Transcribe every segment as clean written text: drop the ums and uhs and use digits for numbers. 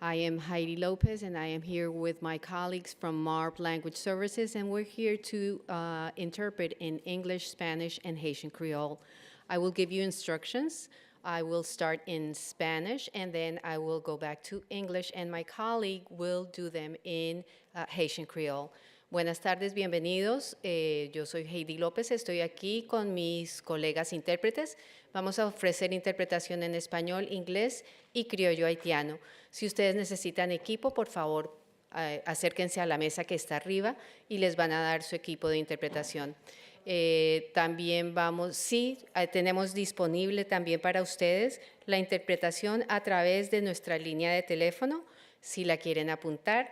I am Heidi Lopez, and I am here with my colleagues from MARP Language Services, and we're here to interpret in English, Spanish, and Haitian Creole. I will give you instructions. I will start in Spanish, and then I will go back to English, and my colleague will do them in Haitian Creole. Buenas tardes, bienvenidos. Yo soy Heidi López, estoy aquí con mis colegas intérpretes. Vamos a ofrecer interpretación en español, inglés y criollo haitiano. Si ustedes necesitan equipo, por favor, acérquense a la mesa que está arriba y les van a dar su equipo de interpretación. También tenemos disponible también para ustedes la interpretación a través de nuestra línea de teléfono, si la quieren apuntar,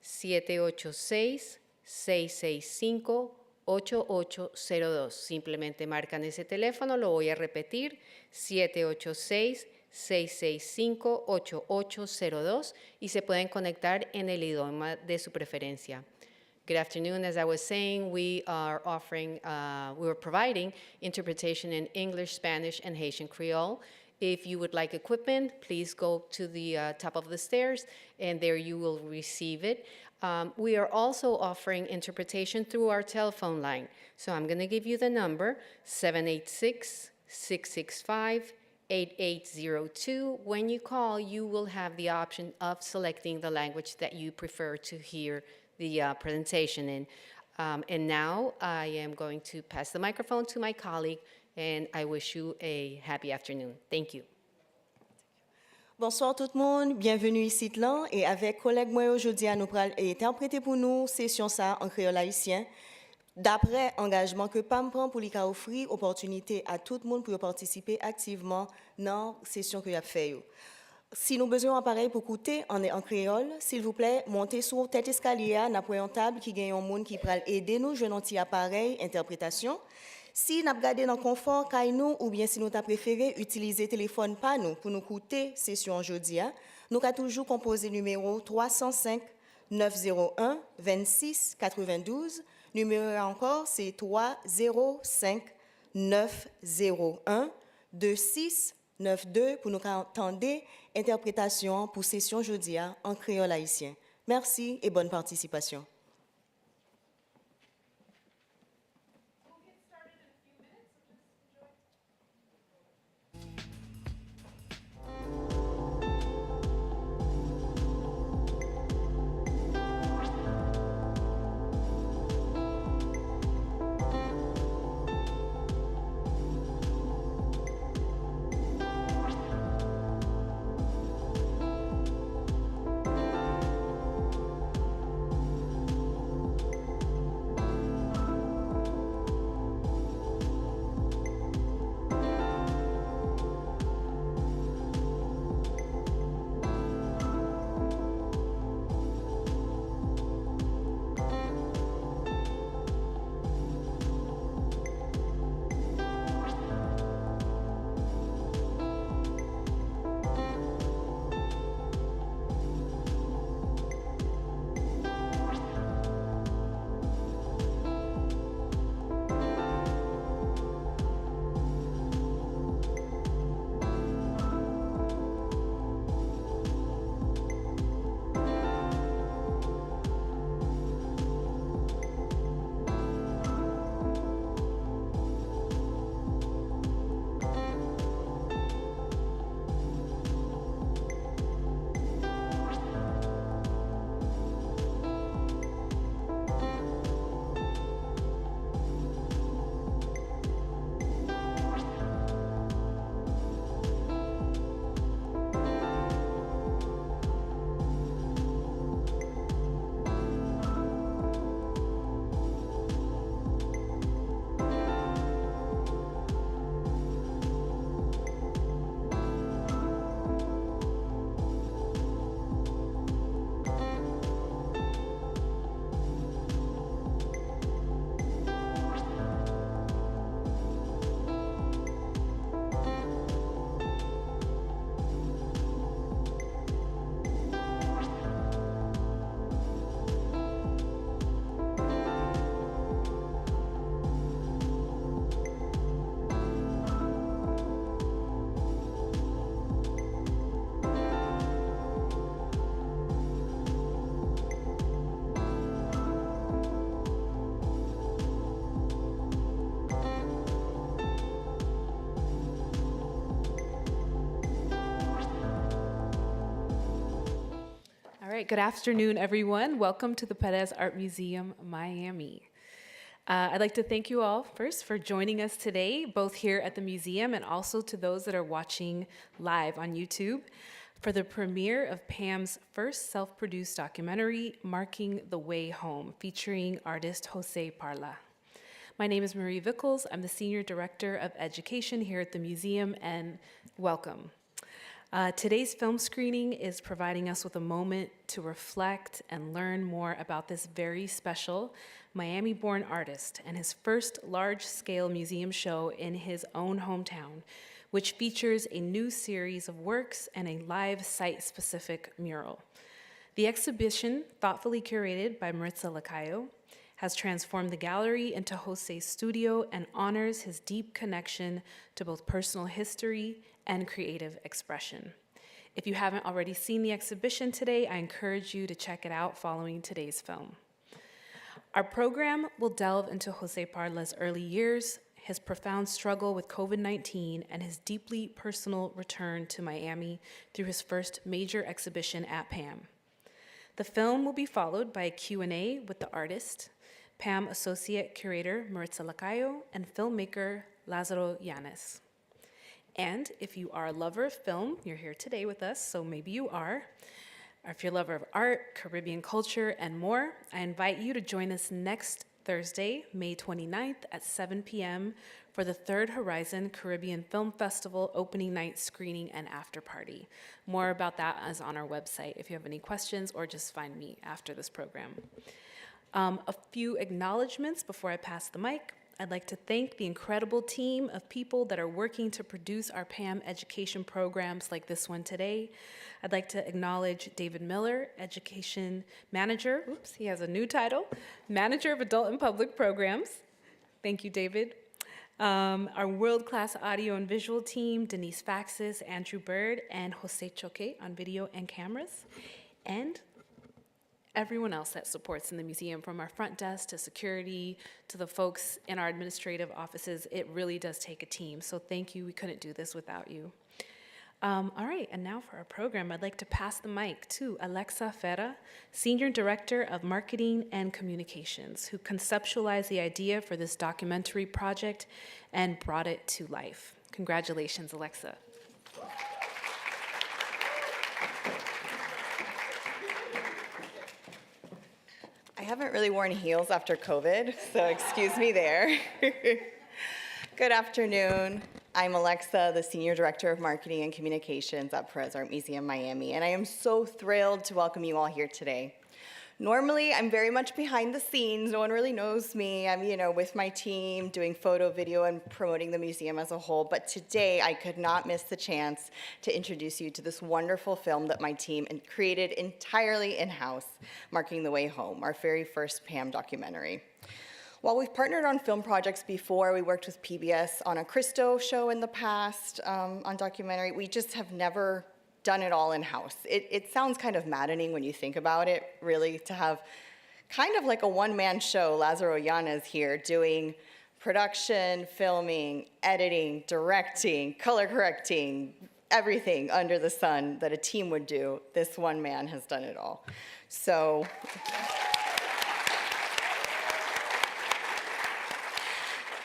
786-665-8802. Simplemente marcan ese teléfono, lo voy a repetir, 786-665-8802 y se pueden conectar en el idioma de su preferencia. Good afternoon. As I was saying, we are providing interpretation in English, Spanish, and Haitian Creole. If you would like equipment, please go to the top of the stairs, and there you will receive it. We are also offering interpretation through our telephone line. So I'm going to give you the number, 786-665-8802. When you call, you will have the option of selecting the language that you prefer to hear the presentation in. And now I am going to pass the microphone to my colleague, and I wish you a happy afternoon. Thank you. Bonsoir tout le monde, bienvenue ici là et avec collègue moi aujourd'hui à nous interpréter pour nous session ça en créole haïtien d'après engagement que PAMM prend pour lui offrir opportunité à tout le monde pour participer activement dans session que y a fait. Si nous avons besoin d'appareil pour écouter en créole, s'il vous plaît, montez sur tête escalier, n'a pas une table qui gagne un monde qui peut aider nous jouer un petit appareil interprétation. Si nous avons gardé dans le confort nous ou bien si nous avons préféré utiliser téléphone pas nous pour nous écouter session aujourd'hui, nous avons toujours composé numéro 305 901 26 92. Numéro encore c'est 305 901 26 92 pour nous entendre interprétation pour session jeudi en créole haïtien. Merci et bonne participation. right, good afternoon, everyone. Welcome to the Pérez Art Museum Miami. I'd like to thank you all first for joining us today, both here at the museum and also to those that are watching live on YouTube for the premiere of PAMM's first self-produced documentary, Marking the Way Home, featuring artist José Parlá. My name is Marie Vickles. I'm the Senior Director of Education here at the museum, and welcome. Today's film screening is providing us with a moment to reflect and learn more about this very special Miami-born artist and his first large-scale museum show in his own hometown, which features a new series of works and a live site-specific mural. The exhibition, thoughtfully curated by Maritza, Lacayo, has transformed the gallery into José's studio and honors his deep connection to both personal history and creative expression. If you haven't already seen the exhibition today, I encourage you to check it out following today's film. Our program will delve into José Parlá's early years, his profound struggle with COVID-19, and his deeply personal return to Miami through his first major exhibition at PAMM. The film will be followed by a Q&A with the artist, PAMM Associate Curator Maritza Lacayo, and filmmaker Lazaro Llanes. And if you are a lover of film, you're here today with us, so maybe you are. Or if you're a lover of art, Caribbean culture, and more, I invite you to join us next Thursday, May 29th at 7 p.m. for the Third Horizon Caribbean Film Festival opening night screening and after party. More about that is on our website if you have any questions, or just find me after this program. A few acknowledgements before I pass the mic. I'd like to thank the incredible team of people that are working to produce our PAMM education programs like this one today. I'd like to acknowledge David Miller, Education Manager, oops, he has a new title, Manager of Adult and Public Programs. Thank you, David. Our world-class audio and visual team, Denise Faxis, Andrew Bird, and Jose Choque on video and cameras. And everyone else that supports in the museum, from our front desk to security to the folks in our administrative offices. It really does take a team, so thank you. We couldn't do this without you. All right, and now for our program, I'd like to pass the mic to Alexa Ferra, Senior Director of Marketing and Communications, who conceptualized the idea for this documentary project and brought it to life. Congratulations, Alexa. I haven't really worn heels after COVID, so excuse me there. Good afternoon. I'm Alexa, the Senior Director of Marketing and Communications at Pérez Art Museum Miami, and I am so thrilled to welcome you all here today. Normally, I'm very much behind the scenes. No one really knows me. I'm, with my team doing photo, video, and promoting the museum as a whole. But today, I could not miss the chance to introduce you to this wonderful film that my team created entirely in-house, Marking the Way Home, our very first PAMM documentary. While we've partnered on film projects before, we worked with PBS on a Cristo show in the past on documentary, we just have never done it all in-house. It sounds kind of maddening when you think about it, really, to have kind of like a one-man show, Lazaro Llanes here, doing production, filming, editing, directing, color correcting, everything under the sun that a team would do. This one man has done it all. So.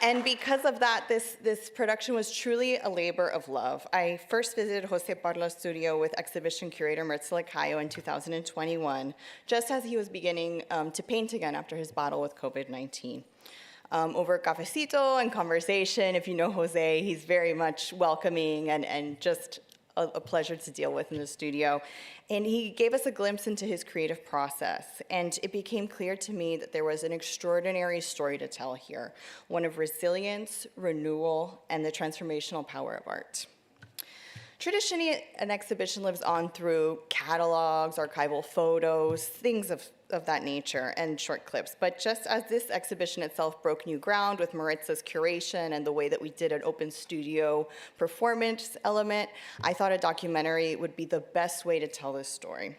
And because of that, this production was truly a labor of love. I first visited José Parlá's studio with exhibition curator Maritza Lacayo in 2021, just as he was beginning to paint again after his battle with COVID-19. Over cafecito and conversation, if you know Jose, he's very much welcoming and just a pleasure to deal with in the studio. And he gave us a glimpse into his creative process. And it became clear to me that there was an extraordinary story to tell here, one of resilience, renewal, and the transformational power of art. Traditionally, an exhibition lives on through catalogs, archival photos, things of that nature, and short clips. But just as this exhibition itself broke new ground with Maritza's curation and the way that we did an open studio performance element, I thought a documentary would be the best way to tell this story.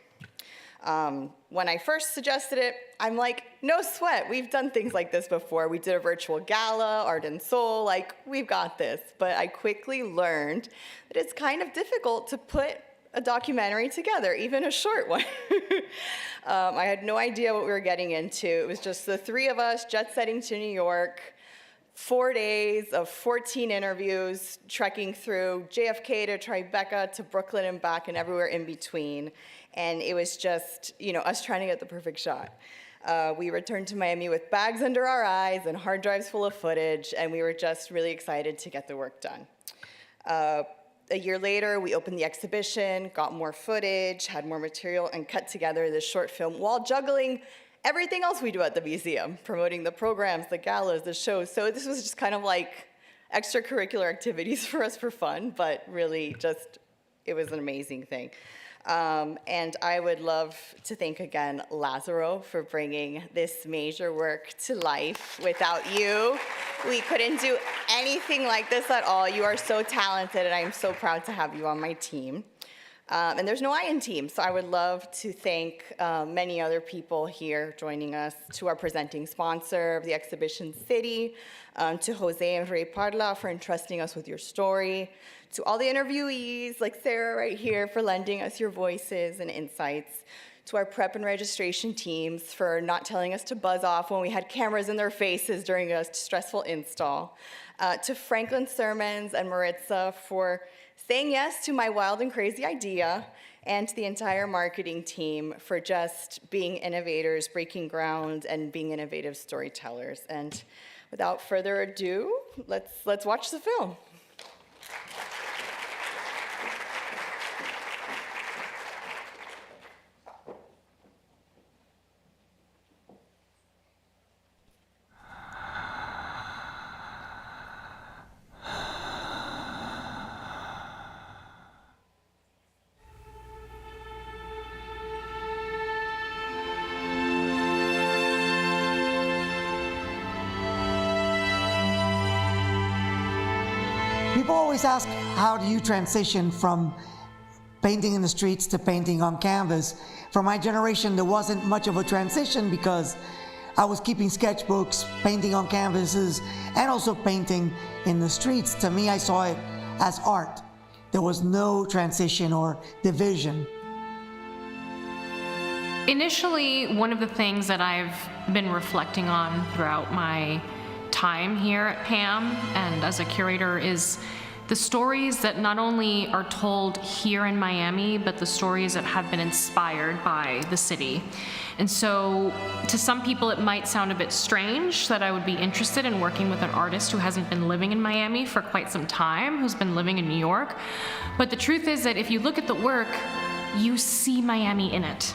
When I first suggested it, I'm like, no sweat, we've done things like this before. We did a virtual gala, Art and Soul, like, we've got this. But I quickly learned that it's kind of difficult to put a documentary together, even a short one. I had no idea what we were getting into. It was just the three of us jet-setting to New York, 4 days of 14 interviews, trekking through JFK to Tribeca to Brooklyn and back and everywhere in between. And it was just, us trying to get the perfect shot. We returned to Miami with bags under our eyes and hard drives full of footage, and we were just really excited to get the work done. A year later, we opened the exhibition, got more footage, had more material, and cut together this short film while juggling everything else we do at the museum, promoting the programs, the galas, the shows. So this was just kind of like extracurricular activities for us for fun, but really just, it was an amazing thing. And I would love to thank again Lazaro for bringing this major work to life. Without you, we couldn't do anything like this at all. You are so talented, and I'm so proud to have you on my team. And there's no I in team, so I would love to thank many other people here joining us, to our presenting sponsor of the exhibition, City, to José and Parlá for entrusting us with your story, to all the interviewees, like Sarah right here, for lending us your voices and insights, to our prep and registration teams for not telling us to buzz off when we had cameras in their faces during a stressful install, to Franklin Sermons and Maritza for saying yes to my wild and crazy idea, and to the entire marketing team for just being innovators, breaking ground, and being innovative storytellers. And without further ado, let's watch the film. People always ask, how do you transition from painting in the streets to painting on canvas? For my generation, there wasn't much of a transition because I was keeping sketchbooks, painting on canvases, and also painting in the streets. To me, I saw it as art. There was no transition or division. Initially, one of the things that I've been reflecting on throughout my time here at PAMM and as a curator is the stories that not only are told here in Miami, but the stories that have been inspired by the city. And so to some people it might sound a bit strange that I would be interested in working with an artist who hasn't been living in Miami for quite some time, who's been living in New York. But the truth is that if you look at the work, you see Miami in it.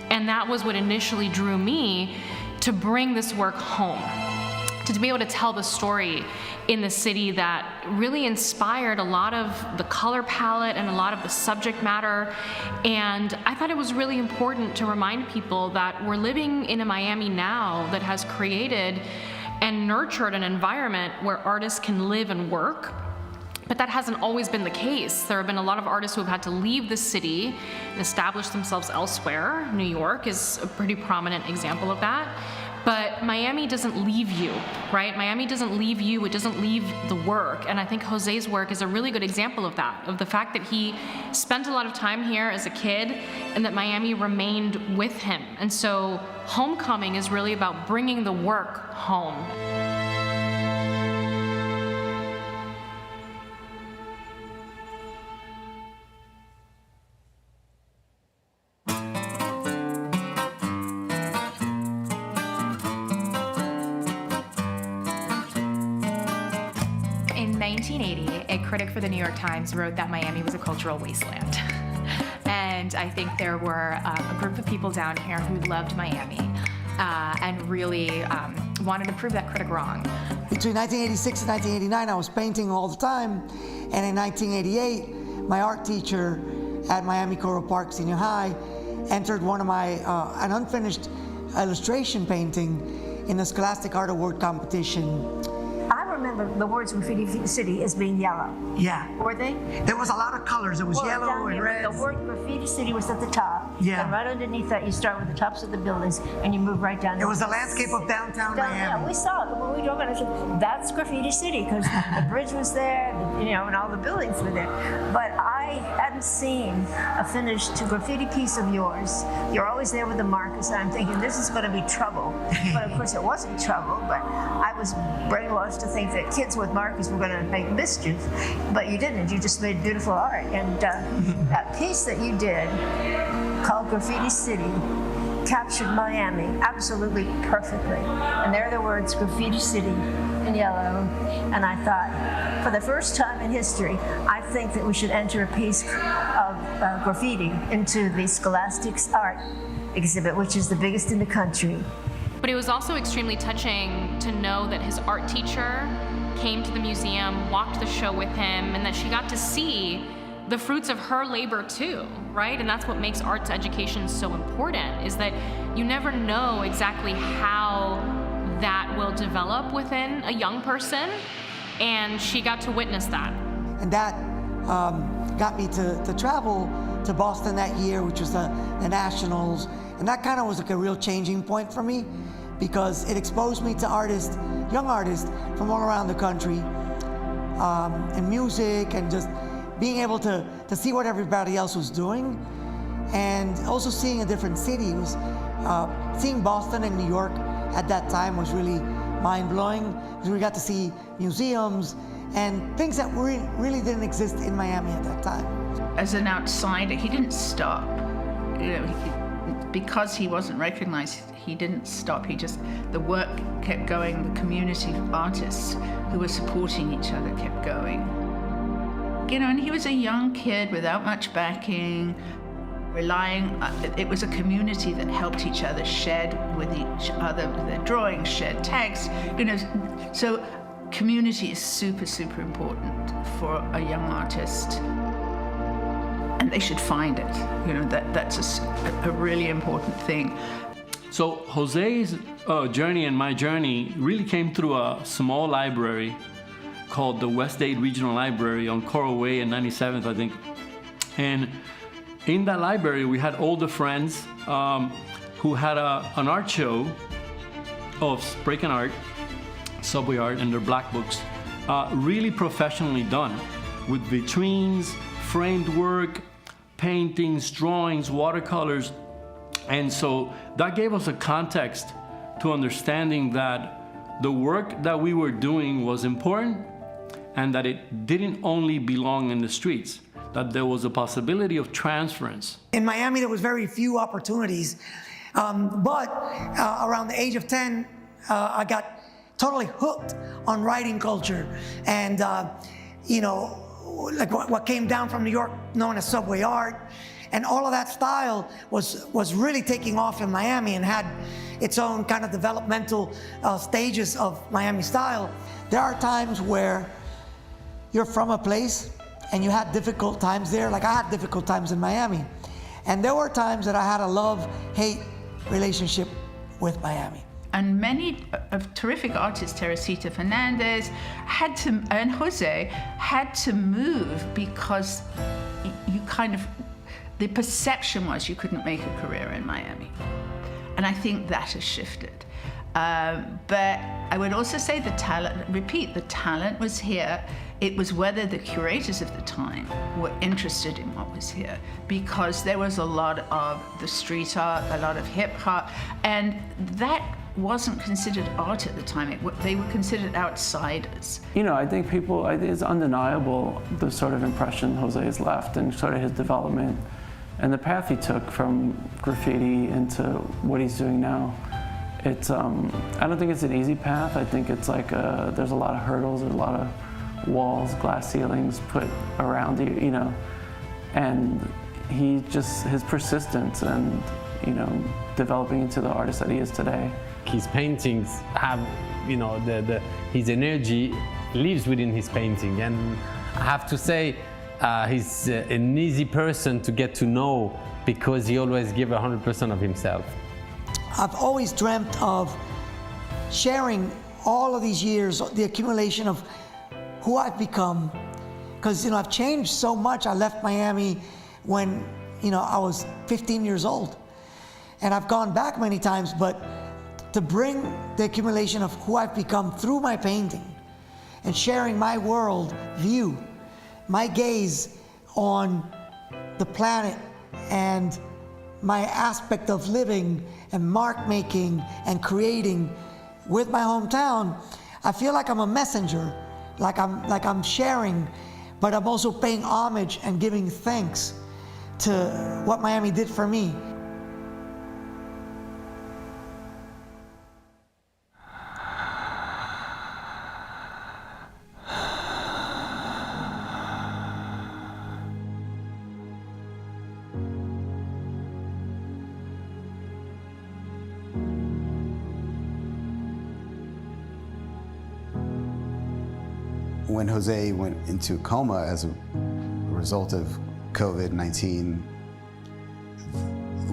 And that was what initially drew me to bring this work home, to be able to tell the story in the city that really inspired a lot of the color palette and a lot of the subject matter. And I thought it was really important to remind people that we're living in a Miami now that has created and nurtured an environment where artists can live and work. But that hasn't always been the case. There have been a lot of artists who have had to leave the city and establish themselves elsewhere. New York is a pretty prominent example of that. But Miami doesn't leave you, right? Miami doesn't leave you, it doesn't leave the work. And I think José's work is a really good example of that, of the fact that he spent a lot of time here as a kid and that Miami remained with him. And so Homecoming is really about bringing the work home. In 1980, a critic for the New York Times wrote that Miami was a cultural wasteland. And I think there were a group of people down here who loved Miami and really wanted to prove that critic wrong. Between 1986 and 1989, I was painting all the time. And in 1988, my art teacher at Miami Coral Park Senior High entered one of my, an unfinished illustration painting in the Scholastic Art Award competition. I remember remember the words Graffiti City as being yellow. Yeah. Were they? There was a lot of colors. It was Well, yellow down and here, red. the word Graffiti City was at the top. Yeah. And right underneath that, you start with the tops of the buildings and you move right down. It was a landscape of downtown Down, yeah, Miami. we saw it when we drove in. I said, that's Graffiti City, because the bridge was there, and all the buildings were there. But I hadn't seen a finished graffiti piece of yours. You're always there with the markers, and I'm thinking, this is going to be trouble. But of course, it wasn't trouble, but I was brainwashed to think that kids with markers were going to make mischief. But you didn't. You just made beautiful art. And that piece that you did, called Graffiti City, captured Miami absolutely perfectly. And there are the words Graffiti City in yellow. And I thought, for the first time in history, I think that we should enter a piece of graffiti into the Scholastics Art exhibit, which is the biggest in the country. But it was also extremely touching to know that his art teacher came to the museum, walked the show with him, and that she got to see the fruits of her labor too, right? And that's what makes arts education so important, is that you never know exactly how that will develop within a young person, and she got to witness that. And that got me to travel to Boston that year, which was the Nationals. And that kind of was like a real changing point for me, because it exposed me to artists, young artists from all around the country, in music, and just being able to see what everybody else was doing, and also seeing a different city. It was, seeing Boston and New York at that time was really mind-blowing, because we got to see museums and things that really didn't exist in Miami at that time. As an outsider, he didn't stop. Because he wasn't recognized, he didn't stop. The work kept going. The community of artists who were supporting each other kept going. And he was a young kid without much backing, it was a community that helped each other, shared with each other their drawings, shared tags, so community is super, super important for a young artist. And they should find it. That's a really important thing. So Jose's journey and my journey really came through a small library called the West 8 Regional Library on Coral Way and 97th, I think. And in that library, we had older friends who had an art show of breaking art, subway art, and their black books, really professionally done, with vitrines, framed work, paintings, drawings, watercolors. And so that gave us a context to understanding that the work that we were doing was important, and that it didn't only belong in the streets, that there was a possibility of transference. In Miami, there was very few opportunities, but around the age of 10, I got totally hooked on writing culture, and like what came down from New York, known as subway art, and all of that style was really taking off in Miami and had its own kind of developmental stages of Miami style. There are times where you're from a place and you had difficult times there, like I had difficult times in Miami. And there were times that I had a love-hate relationship with Miami. And many of terrific artists, Teresita Fernandez, and Jose had to move because the perception was you couldn't make a career in Miami. And I think that has shifted. But I would also say the talent was here. It was whether the curators of the time were interested in what was here, because there was a lot of the street art, a lot of hip hop, and that wasn't considered art at the time. They were considered outsiders. I think it's undeniable the sort of impression Jose has left and sort of his development and the path he took from graffiti into what he's doing now. It's, I don't think it's an easy path. I think it's like there's a lot of hurdles, there's a lot of walls, glass ceilings put around you, and his persistence and, developing into the artist that he is today. His paintings have, his energy lives within his painting, and I have to say, he's an easy person to get to know because he always gives 100% of himself. I've always dreamt of sharing all of these years, the accumulation of who I've become, because, you know, I've changed so much. I left Miami when, you know, I was 15 years old. And I've gone back many times, but to bring the accumulation of who I've become through my painting and sharing my world view, my gaze on the planet and my aspect of living and mark making and creating with my hometown, I feel like I'm a messenger, like I'm sharing, but I'm also paying homage and giving thanks to what Miami did for me. When Jose went into a coma as a result of COVID-19,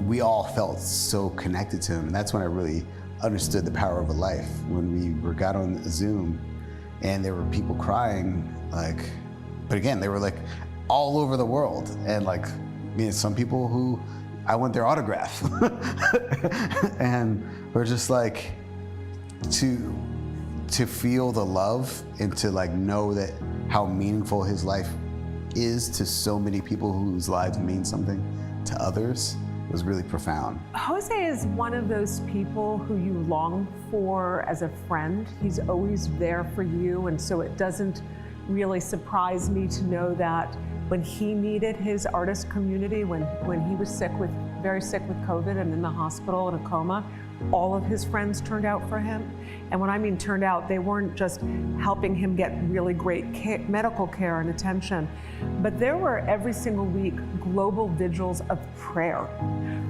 we all felt so connected to him, and that's when I really understood the power of a life. When we got on Zoom and there were people crying, like, but again, they were like all over the world, and like, you know, some people who I want their autograph, and we're just like, to feel the love and to like know that how meaningful his life is to so many people whose lives mean something to others was really profound. Jose is one of those people who you long for as a friend. He's always there for you, and so it doesn't really surprise me to know that when he needed his artist community, when he was very sick with COVID and in the hospital in a coma, all of his friends turned out for him. And when I mean turned out, they weren't just helping him get really great medical care and attention, but there were every single week global vigils of prayer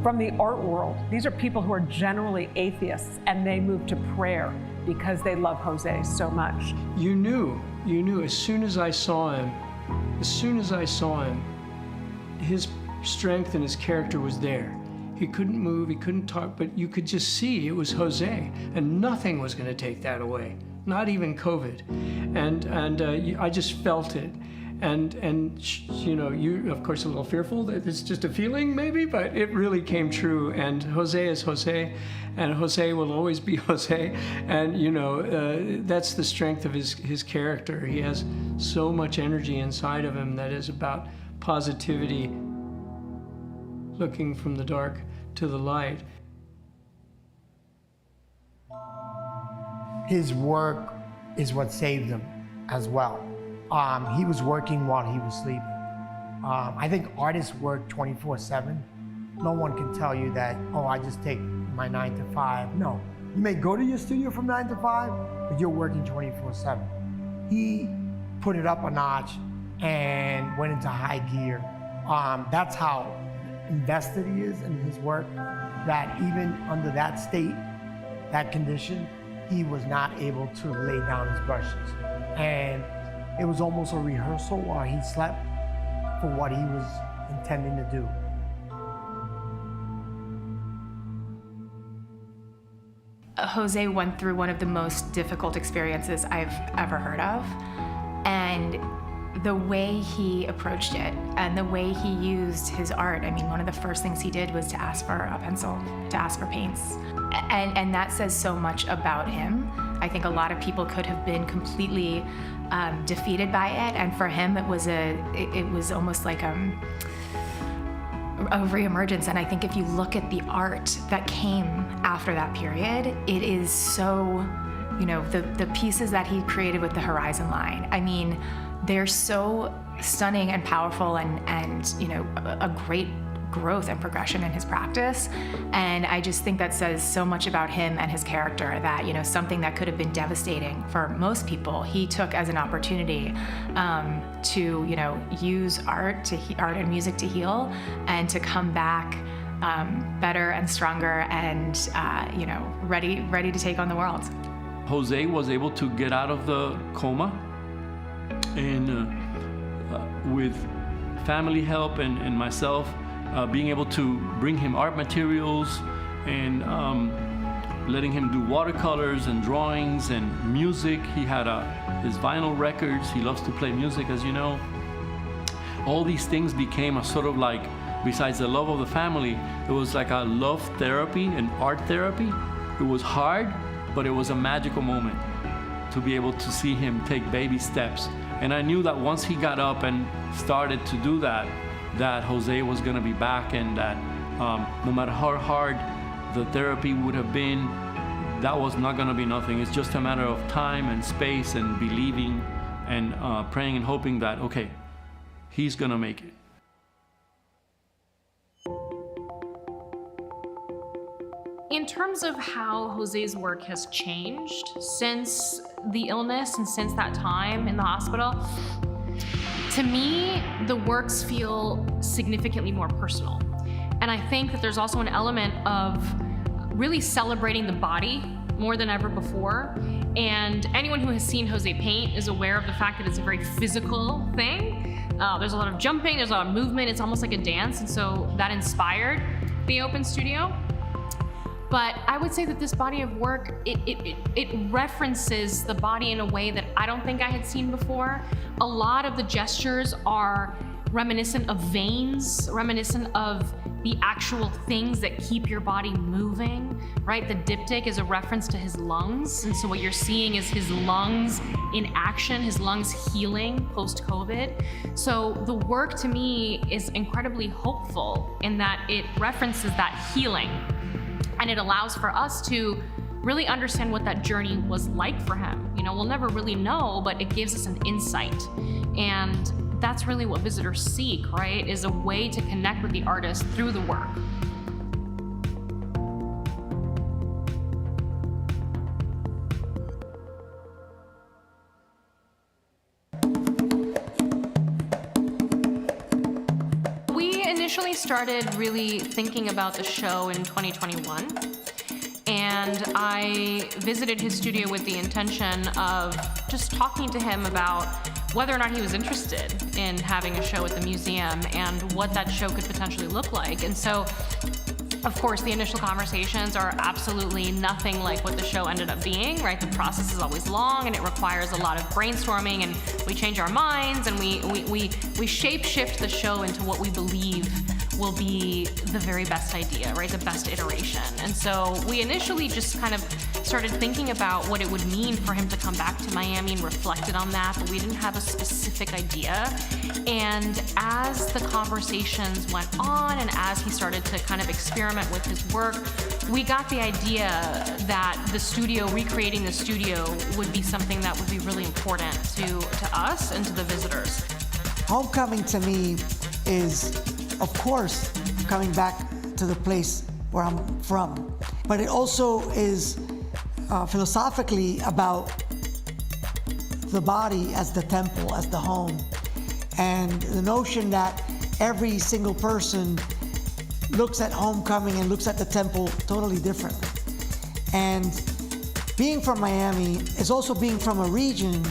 from the art world. These are people who are generally atheists, and they moved to prayer because they love Jose so much. You knew as soon as I saw him, his strength and his character was there. He couldn't move, he couldn't talk, but you could just see it was Jose, and nothing was going to take that away, not even COVID. And I just felt it. And you know, you of course a little fearful that it's just a feeling maybe, but it really came true. And Jose is Jose, and Jose will always be Jose. And you know, that's the strength of his character. He has so much energy inside of him that is about positivity, looking from the dark to the light. His work is what saved him as well. He was working while he was sleeping. I think artists work 24/7. No one can tell you that, oh, I just take my 9 to 5. No, you may go to your studio from 9 to 5, but you're working 24/7. He put it up a notch and went into high gear. That's how invested he is in his work, that even under that state, that condition, he was not able to lay down his brushes. And it was almost a rehearsal while he slept for what he was intending to do. Jose went through one of the most difficult experiences I've ever heard of. And the way he approached it and the way he used his art, I mean, one of the first things he did was to ask for a pencil, to ask for paints. And that says so much about him. I think a lot of people could have been completely defeated by it, and for him it was almost like a reemergence. And I think if you look at the art that came after that period, it is so, you know, the pieces that he created with the horizon line, I mean, they're so stunning and powerful, and you know, a great growth and progression in his practice. And I just think that says so much about him and his character, that, you know, something that could have been devastating for most people, he took as an opportunity to, you know, use art and music to heal, and to come back better and stronger, and you know, ready to take on the world. Jose was able to get out of the coma, and with family help and myself, being able to bring him art materials and letting him do watercolors and drawings and music. He had his vinyl records. He loves to play music, as you know. All these things became a sort of like, besides the love of the family, it was like a love therapy and art therapy. It was hard, but it was a magical moment to be able to see him take baby steps. And I knew that once he got up and started to do that, that Jose was gonna be back, and that no matter how hard the therapy would have been, that was not gonna be nothing. It's just a matter of time and space and believing and praying and hoping that, okay, he's gonna make it. In terms of how Jose's work has changed since the illness and since that time in the hospital, to me, the works feel significantly more personal. And I think that there's also an element of really celebrating the body more than ever before. And anyone who has seen Jose paint is aware of the fact that it's a very physical thing. There's a lot of jumping, there's a lot of movement, it's almost like a dance, and so that inspired the open studio. But I would say that this body of work, it references the body in a way that I don't think I had seen before. A lot of the gestures are reminiscent of veins, reminiscent of the actual things that keep your body moving, right? The diptych is a reference to his lungs, and so what you're seeing is his lungs in action, his lungs healing post-COVID. So the work to me is incredibly hopeful in that it references that healing, and it allows for us to really understand what that journey was like for him. You know, we'll never really know, but it gives us an insight. And that's really what visitors seek, right? Is a way to connect with the artist through the work. We initially started really thinking about the show in 2021. And I visited his studio with the intention of just talking to him about whether or not he was interested in having a show at the museum and what that show could potentially look like. And so, of course, the initial conversations are absolutely nothing like what the show ended up being, right? The process is always long and it requires a lot of brainstorming, and we change our minds and we shape-shift the show into what we believe will be the very best idea, right? The best iteration. And so we initially just kind of started thinking about what it would mean for him to come back to Miami and reflected on that, but we didn't have a specific idea. And as the conversations went on and as he started to kind of experiment with his work, we got the idea that the studio, recreating the studio, would be something that would be really important to us and to the visitors. Homecoming to me is, of course, coming back to the place where I'm from, but it also is philosophically about the body as the temple, as the home, and the notion that every single person looks at homecoming and looks at the temple totally differently. And being from Miami is also being from a region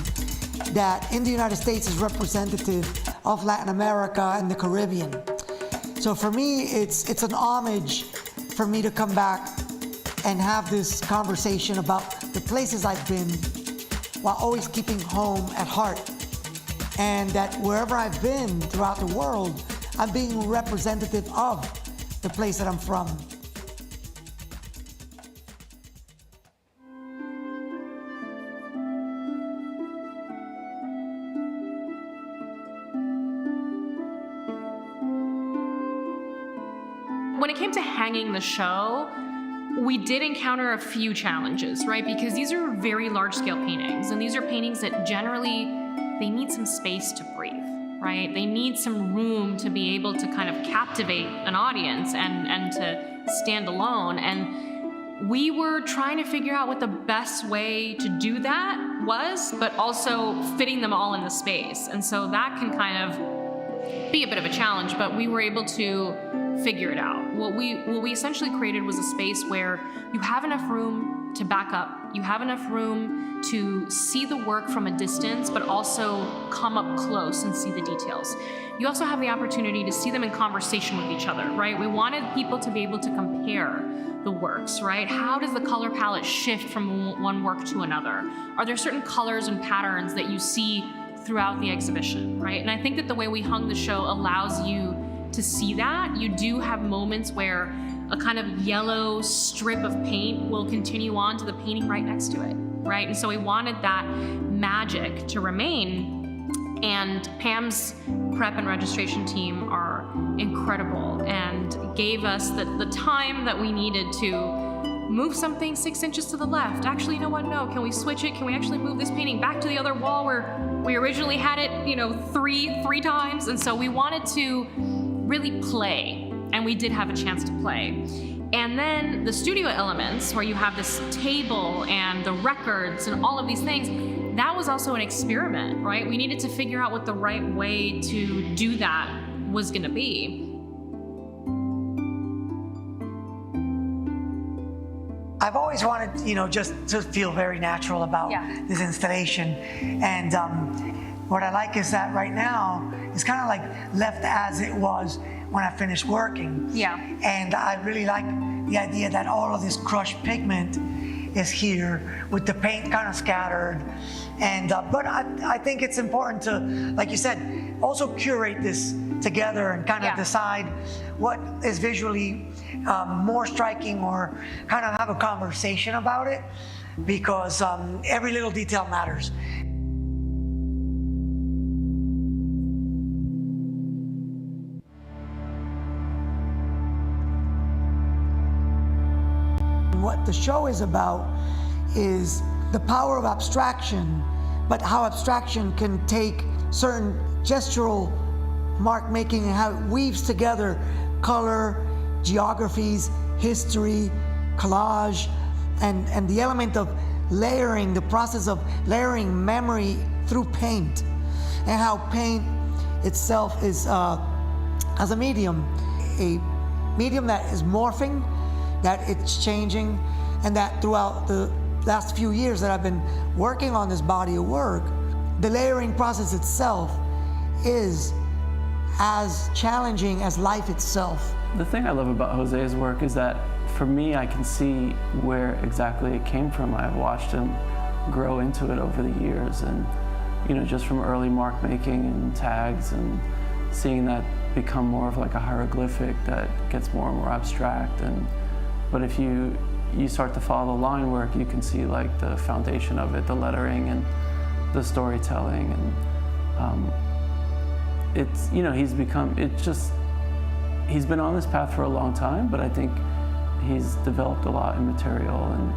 that in the United States is representative of Latin America and the Caribbean. So for me, it's an homage for me to come back and have this conversation about the places I've been while always keeping home at heart. And that wherever I've been throughout the world, I'm being representative of the place that I'm from. When it came to hanging the show, we did encounter a few challenges, right? Because these are very large-scale paintings, and these are paintings that generally, they need some space to breathe, right? They need some room to be able to kind of captivate an audience and to stand alone. And we were trying to figure out what the best way to do that was, but also fitting them all in the space. And so that can kind of be a bit of a challenge, but we were able to figure it out. What we essentially created was a space where you have enough room to back up, you have enough room to see the work from a distance, but also come up close and see the details. You also have the opportunity to see them in conversation with each other, right? We wanted people to be able to compare the works, right? How does the color palette shift from one work to another? Are there certain colors and patterns that you see throughout the exhibition, right? And I think that the way we hung the show allows you to see that. You do have moments where a kind of yellow strip of paint will continue on to the painting right next to it, right? And so we wanted that magic to remain. And PAMM's prep and registration team are incredible and gave us the time that we needed to move something 6 inches to the left. Actually, you know what? No, can we switch it? Can we actually move this painting back to the other wall where we originally had it, three times? And so we wanted to really play, and we did have a chance to play. And then the studio elements, where you have this table and the records and all of these things, that was also an experiment, right? We needed to figure out what the right way to do that was gonna be. I've always wanted, just to feel very natural about this installation. And what I like is that right now, it's kind of like left as it was when I finished working. Yeah. And I really like the idea that all of this crushed pigment is here with the paint kind of scattered. And but I think it's important to, like you said, also curate this together and kind of decide what is visually more striking, or kind of have a conversation about it, because every little detail matters. What the show is about is the power of abstraction, but how abstraction can take certain gestural mark making and how it weaves together color, geographies, history, collage, and the element of layering, the process of layering memory through paint, and how paint itself is, as a medium that is morphing, that it's changing, and that throughout the last few years that I've been working on this body of work, the layering process itself is as challenging as life itself. The thing I love about Jose's work is that, for me, I can see where exactly it came from. I've watched him grow into it over the years, and just from early mark making and tags, and seeing that become more of like a hieroglyphic that gets more and more abstract. But if you start to follow the line work, you can see like the foundation of it, the lettering and the storytelling, and it's, he's been on this path for a long time, but I think he's developed a lot in material and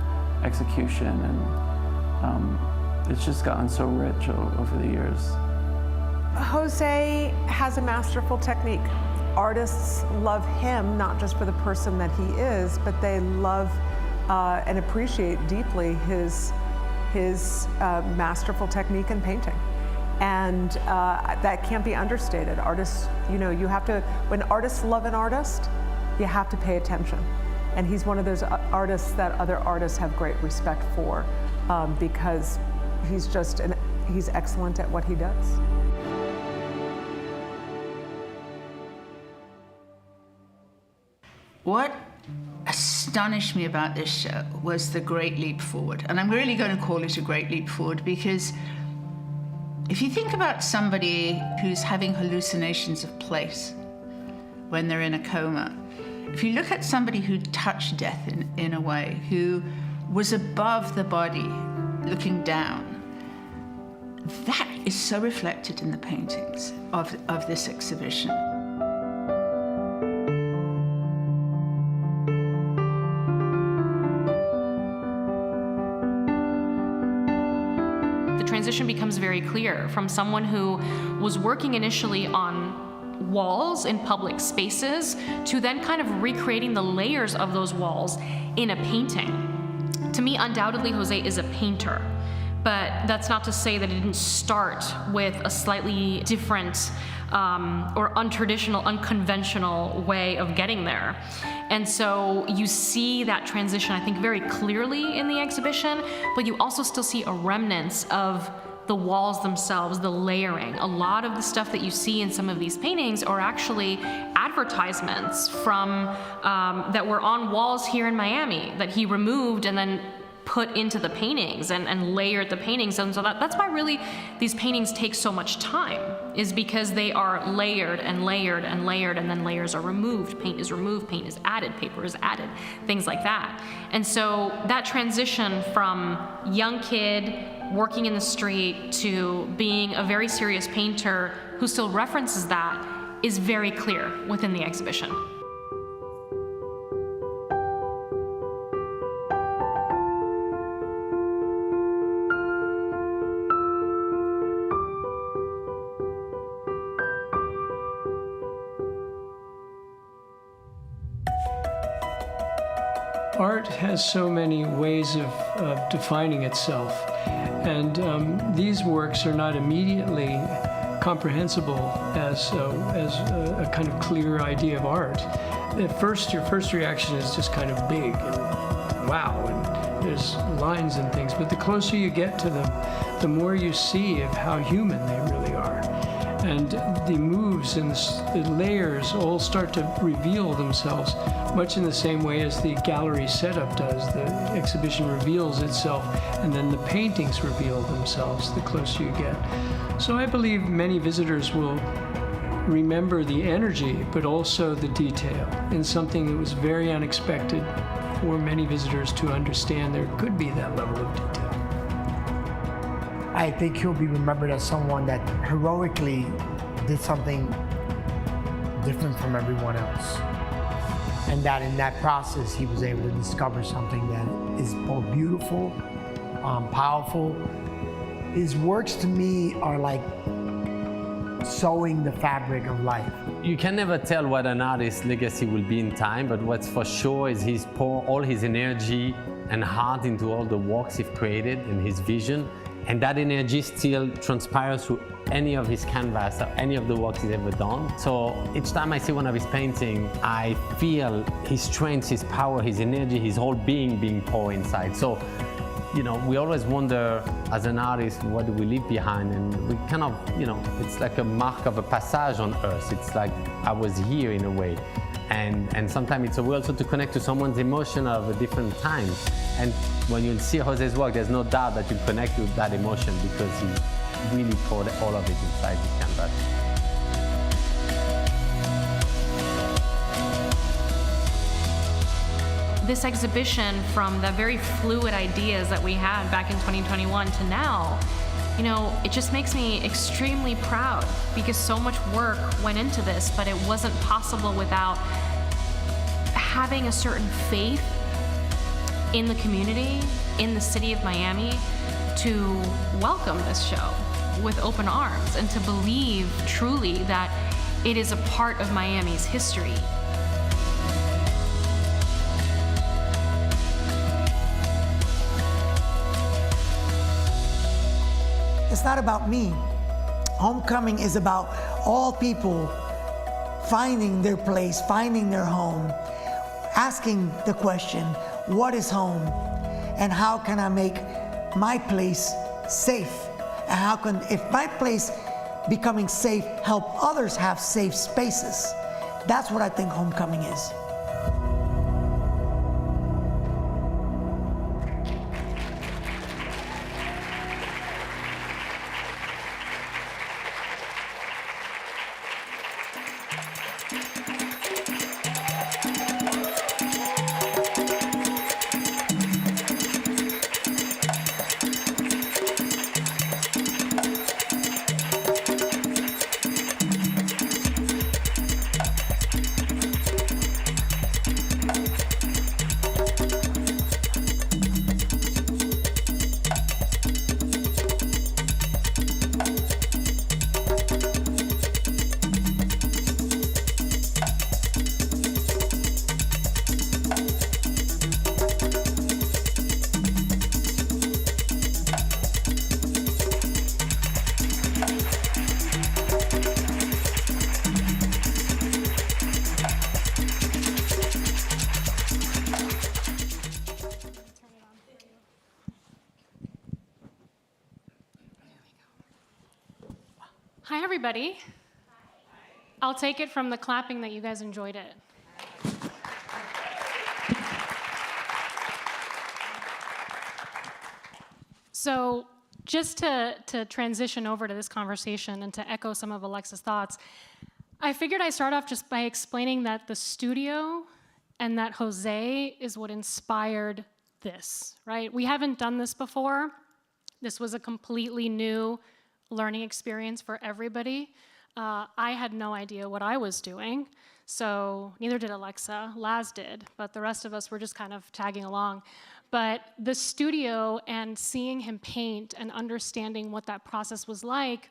execution, and it's just gotten so rich over the years. Jose has a masterful technique. Artists love him, not just for the person that he is, but they love and appreciate deeply his masterful technique in painting. And that can't be understated. Artists, you have to, when artists love an artist, you have to pay attention. And he's one of those artists that other artists have great respect for, because he's excellent at what he does. What astonished me about this show was the great leap forward. And I'm really going to call it a great leap forward, because if you think about somebody who's having hallucinations of place when they're in a coma, if you look at somebody who touched death in a way, who was above the body looking down, that is so reflected in the paintings of this exhibition. Transition becomes very clear from someone who was working initially on walls in public spaces to then kind of recreating the layers of those walls in a painting. To me, undoubtedly, Jose is a painter, but that's not to say that it didn't start with a slightly different or untraditional, unconventional way of getting there. And so you see that transition, I think, very clearly in the exhibition, but you also still see a remnants of the walls themselves, the layering. A lot of the stuff that you see in some of these paintings are actually advertisements from that were on walls here in Miami that he removed and then put into the paintings and layered the paintings. And so that's why really these paintings take so much time, is because they are layered and layered and layered, and then layers are removed, paint is removed, paint is added, paper is added, things like that. And so that transition from young kid working in the street to being a very serious painter who still references that is very clear within the exhibition. Art has so many ways of defining itself, and these works are not immediately comprehensible as a kind of clear idea of art. At first, your first reaction is just kind of big and wow, and there's lines and things, but the closer you get to them, the more you see of how human they really are. And the moves and the layers all start to reveal themselves much in the same way as the gallery setup does. The exhibition reveals itself, and then the paintings reveal themselves the closer you get. So I believe many visitors will remember the energy, but also the detail in something that was very unexpected for many visitors to understand there could be that level of detail. I think he'll be remembered as someone that heroically did something different from everyone else. And that in that process, he was able to discover something that is both beautiful, powerful. His works to me are like sewing the fabric of life. You can never tell what an artist's legacy will be in time, but what's for sure is he's poured all his energy and heart into all the works he's created and his vision. And that energy still transpires through any of his canvas or any of the works he's ever done. So each time I see one of his paintings, I feel his strength, his power, his energy, his whole being poured inside. So, you know, we always wonder as an artist, what do we leave behind? And we kind of, you know, it's like a mark of a passage on Earth. It's like I was here in a way. And sometimes it's a way also to connect to someone's emotion of a different time. And when you see José's work, there's no doubt that you connect with that emotion because he really poured all of it inside his canvas. This exhibition, from the very fluid ideas that we had back in 2021 to now, you know, it just makes me extremely proud because so much work went into this, but it wasn't possible without having a certain faith in the community, in the city of Miami, to welcome this show with open arms and to believe truly that it is a part of Miami's history. It's not about me. Homecoming is about all people finding their place, finding their home, asking the question, what is home? And how can I make my place safe? And how can, if my place becoming safe, help others have safe spaces? That's what I think homecoming is. Hi, everybody. I'll take it from the clapping that you guys enjoyed it. So just to transition over to this conversation and to echo some of Alexa's thoughts, I figured I'd start off just by explaining that the studio and that Jose is what inspired this, right? We haven't done this before. This was a completely new learning experience for everybody. I had no idea what I was doing, so neither did Alexa. Laz did, but the rest of us were just kind of tagging along. But the studio and seeing him paint and understanding what that process was like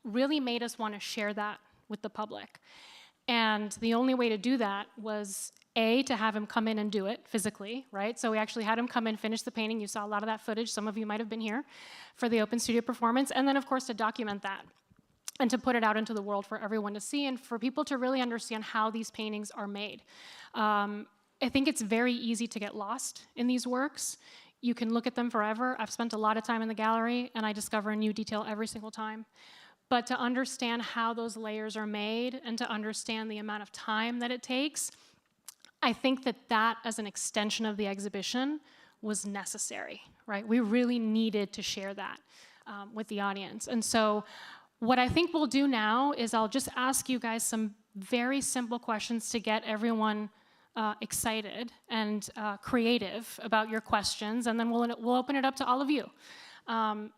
really made us want to share that with the public. And the only way to do that was A, to have him come in and do it physically, right? So we actually had him come in, finish the painting. You saw a lot of that footage. Some of you might have been here for the open studio performance. And then, of course, to document that and to put it out into the world for everyone to see and for people to really understand how these paintings are made. I think it's very easy to get lost in these works. You can look at them forever. I've spent a lot of time in the gallery, and I discover a new detail every single time. But to understand how those layers are made and to understand the amount of time that it takes, I think that as an extension of the exhibition was necessary, right? We really needed to share that with the audience. And so what I think we'll do now is I'll just ask you guys some very simple questions to get everyone excited and creative about your questions, and then we'll open it up to all of you.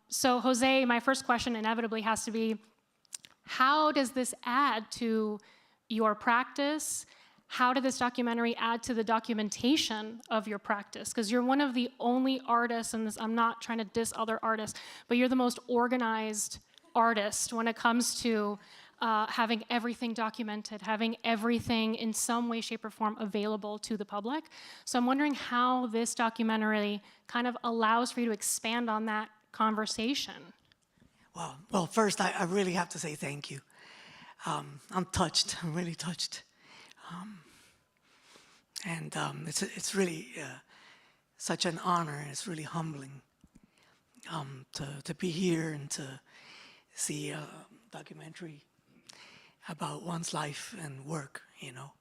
So Jose, my first question inevitably has to be, how does this add to your practice? How did this documentary add to the documentation of your practice? Because you're one of the only artists, and I'm not trying to diss other artists, but you're the most organized artist when it comes to having everything documented, having everything in some way, shape, or form available to the public. So I'm wondering how this documentary kind of allows for you to expand on that conversation. Well, first, I really have to say thank you. I'm touched. I'm really touched. It's really such an honor, and it's really humbling to be here and to see a documentary about one's life and work, you know.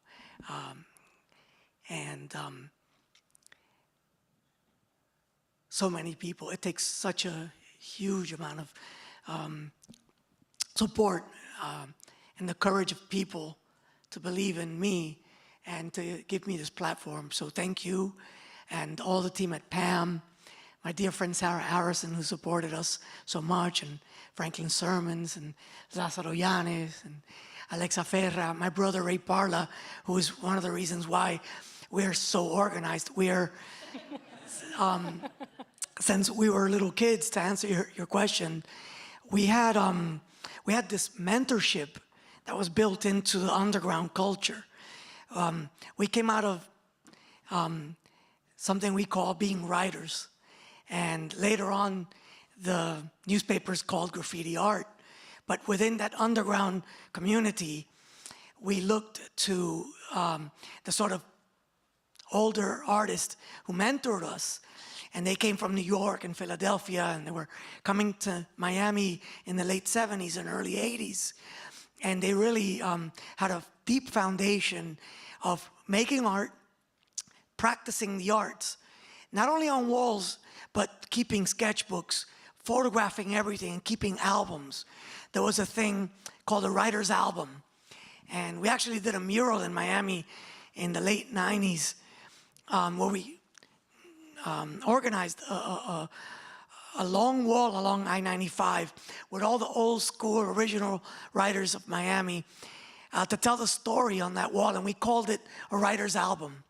So many people, it takes such a huge amount of support and the courage of people to believe in me and to give me this platform. So thank you, and all the team at PAMM, my dear friend Sarah Harrison, who supported us so much, and Franklin Sermons, and Lazaro Llanes, and Alexa Ferra, my brother José Parlá, who is one of the reasons why we're so organized. We're, since we were little kids, to answer your question, we had this mentorship that was built into the underground culture. We came out of something we call being writers. And later on, the newspapers called graffiti art. But within that underground community, we looked to the sort of older artists who mentored us. And they came from New York and Philadelphia, and they were coming to Miami in the late 70s and early 80s. And they really had a deep foundation of making art, practicing the arts, not only on walls, but keeping sketchbooks, photographing everything, and keeping albums. There was a thing called a writer's album. And we actually did a mural in Miami in the late 90s where we organized a long wall along I-95 with all the old school original writers of Miami to tell the story on that wall, and we called it a writer's album.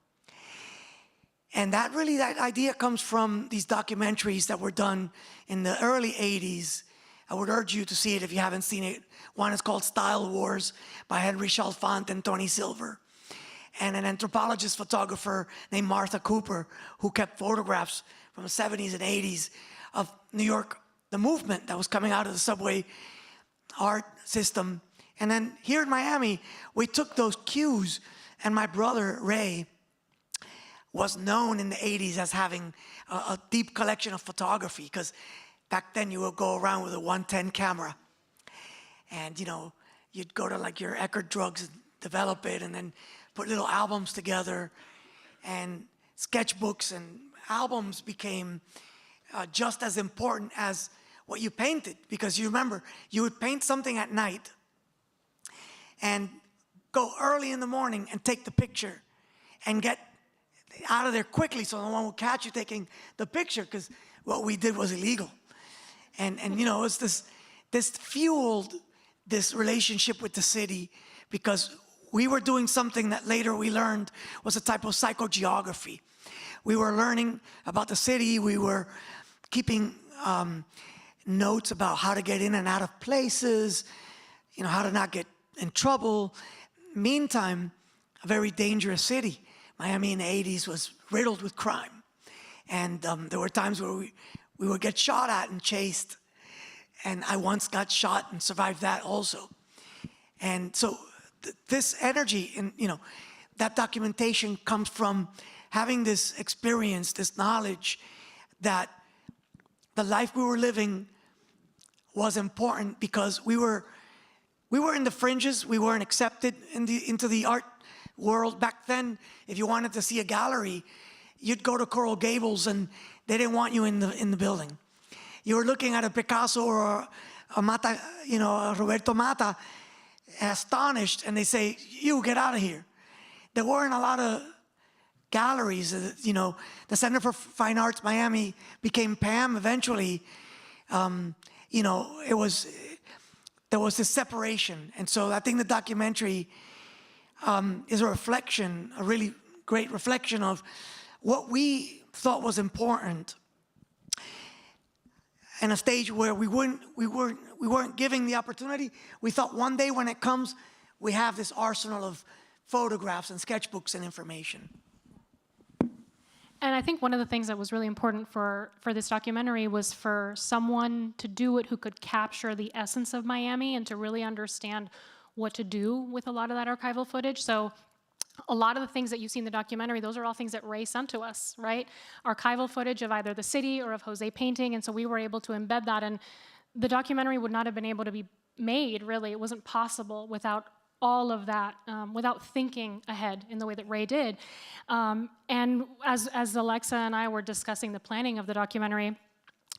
And that idea comes from these documentaries that were done in the early 80s. I would urge you to see it if you haven't seen it. One is called Style Wars by Henry Chalfant and Tony Silver. And an anthropologist photographer named Martha Cooper, who kept photographs from the 70s and 80s of New York, the movement that was coming out of the subway art system. And then here in Miami, we took those cues, and my brother, Ray, was known in the 80s as having a deep collection of photography, because back then you would go around with a 110 camera. And, you know, you'd go to like your Eckerd Drugs and develop it and then put little albums together, and sketchbooks and albums became just as important as what you painted, because you remember, you would paint something at night and go early in the morning and take the picture and get out of there quickly so no one would catch you taking the picture, because what we did was illegal. And you know, it's this fueled this relationship with the city, because we were doing something that later we learned was a type of psychogeography. We were learning about the city. We were keeping notes about how to get in and out of places, you know, how to not get in trouble. Meantime, a very dangerous city. Miami in the 80s was riddled with crime. And there were times where we would get shot at and chased. And I once got shot and survived that also. And so this energy, and you know, that documentation comes from having this experience, this knowledge that the life we were living was important, because we were in the fringes. We weren't accepted into the art world. Back then, if you wanted to see a gallery, you'd go to Coral Gables and they didn't want you in the building. You were looking at a Picasso or a Mata, you know, a Roberto Mata, astonished, and they say, "You get out of here." There weren't a lot of galleries. You know, the Center for Fine Arts Miami became PAMM eventually. You know, there was this separation, and so I think the documentary is a reflection, a really great reflection of what we thought was important, and a stage where we weren't giving the opportunity. We thought one day when it comes, we have this arsenal of photographs and sketchbooks and information. And I think one of the things that was really important for this documentary was for someone to do it who could capture the essence of Miami and to really understand what to do with a lot of that archival footage. So a lot of the things that you see in the documentary, those are all things that Ray sent to us, right? Archival footage of either the city or of Jose painting, and so we were able to embed that, and the documentary would not have been able to be made, really. It wasn't possible without all of that, without thinking ahead in the way that Ray did. And as Alexa and I were discussing the planning of the documentary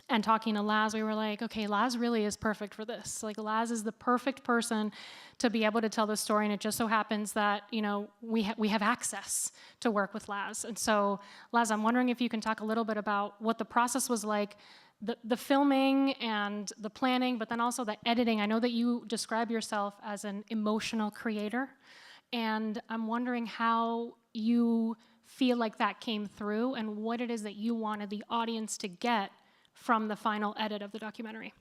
and talking to Laz, we were like, okay, Laz really is perfect for this. Like, Laz is the perfect person to be able to tell this story, and it just so happens that, you know, we have access to work with Laz. And so, Laz, I'm wondering if you can talk a little bit about what the process was like, the filming and the planning, but then also the editing. I know that you describe yourself as an emotional creator, and I'm wondering how you feel like that came through and what it is that you wanted the audience to get from the final edit of the documentary.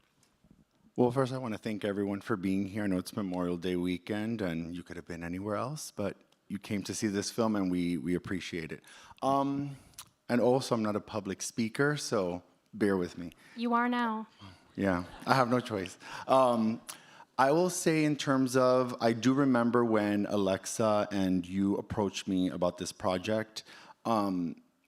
Well, first I want to thank everyone for being here. I know it's Memorial Day weekend and you could have been anywhere else, but you came to see this film and we appreciate it. And also, I'm not a public speaker, so bear with me. You are now. Yeah, I have no choice. I will say, in terms of, I do remember when Alexa and you approached me about this project.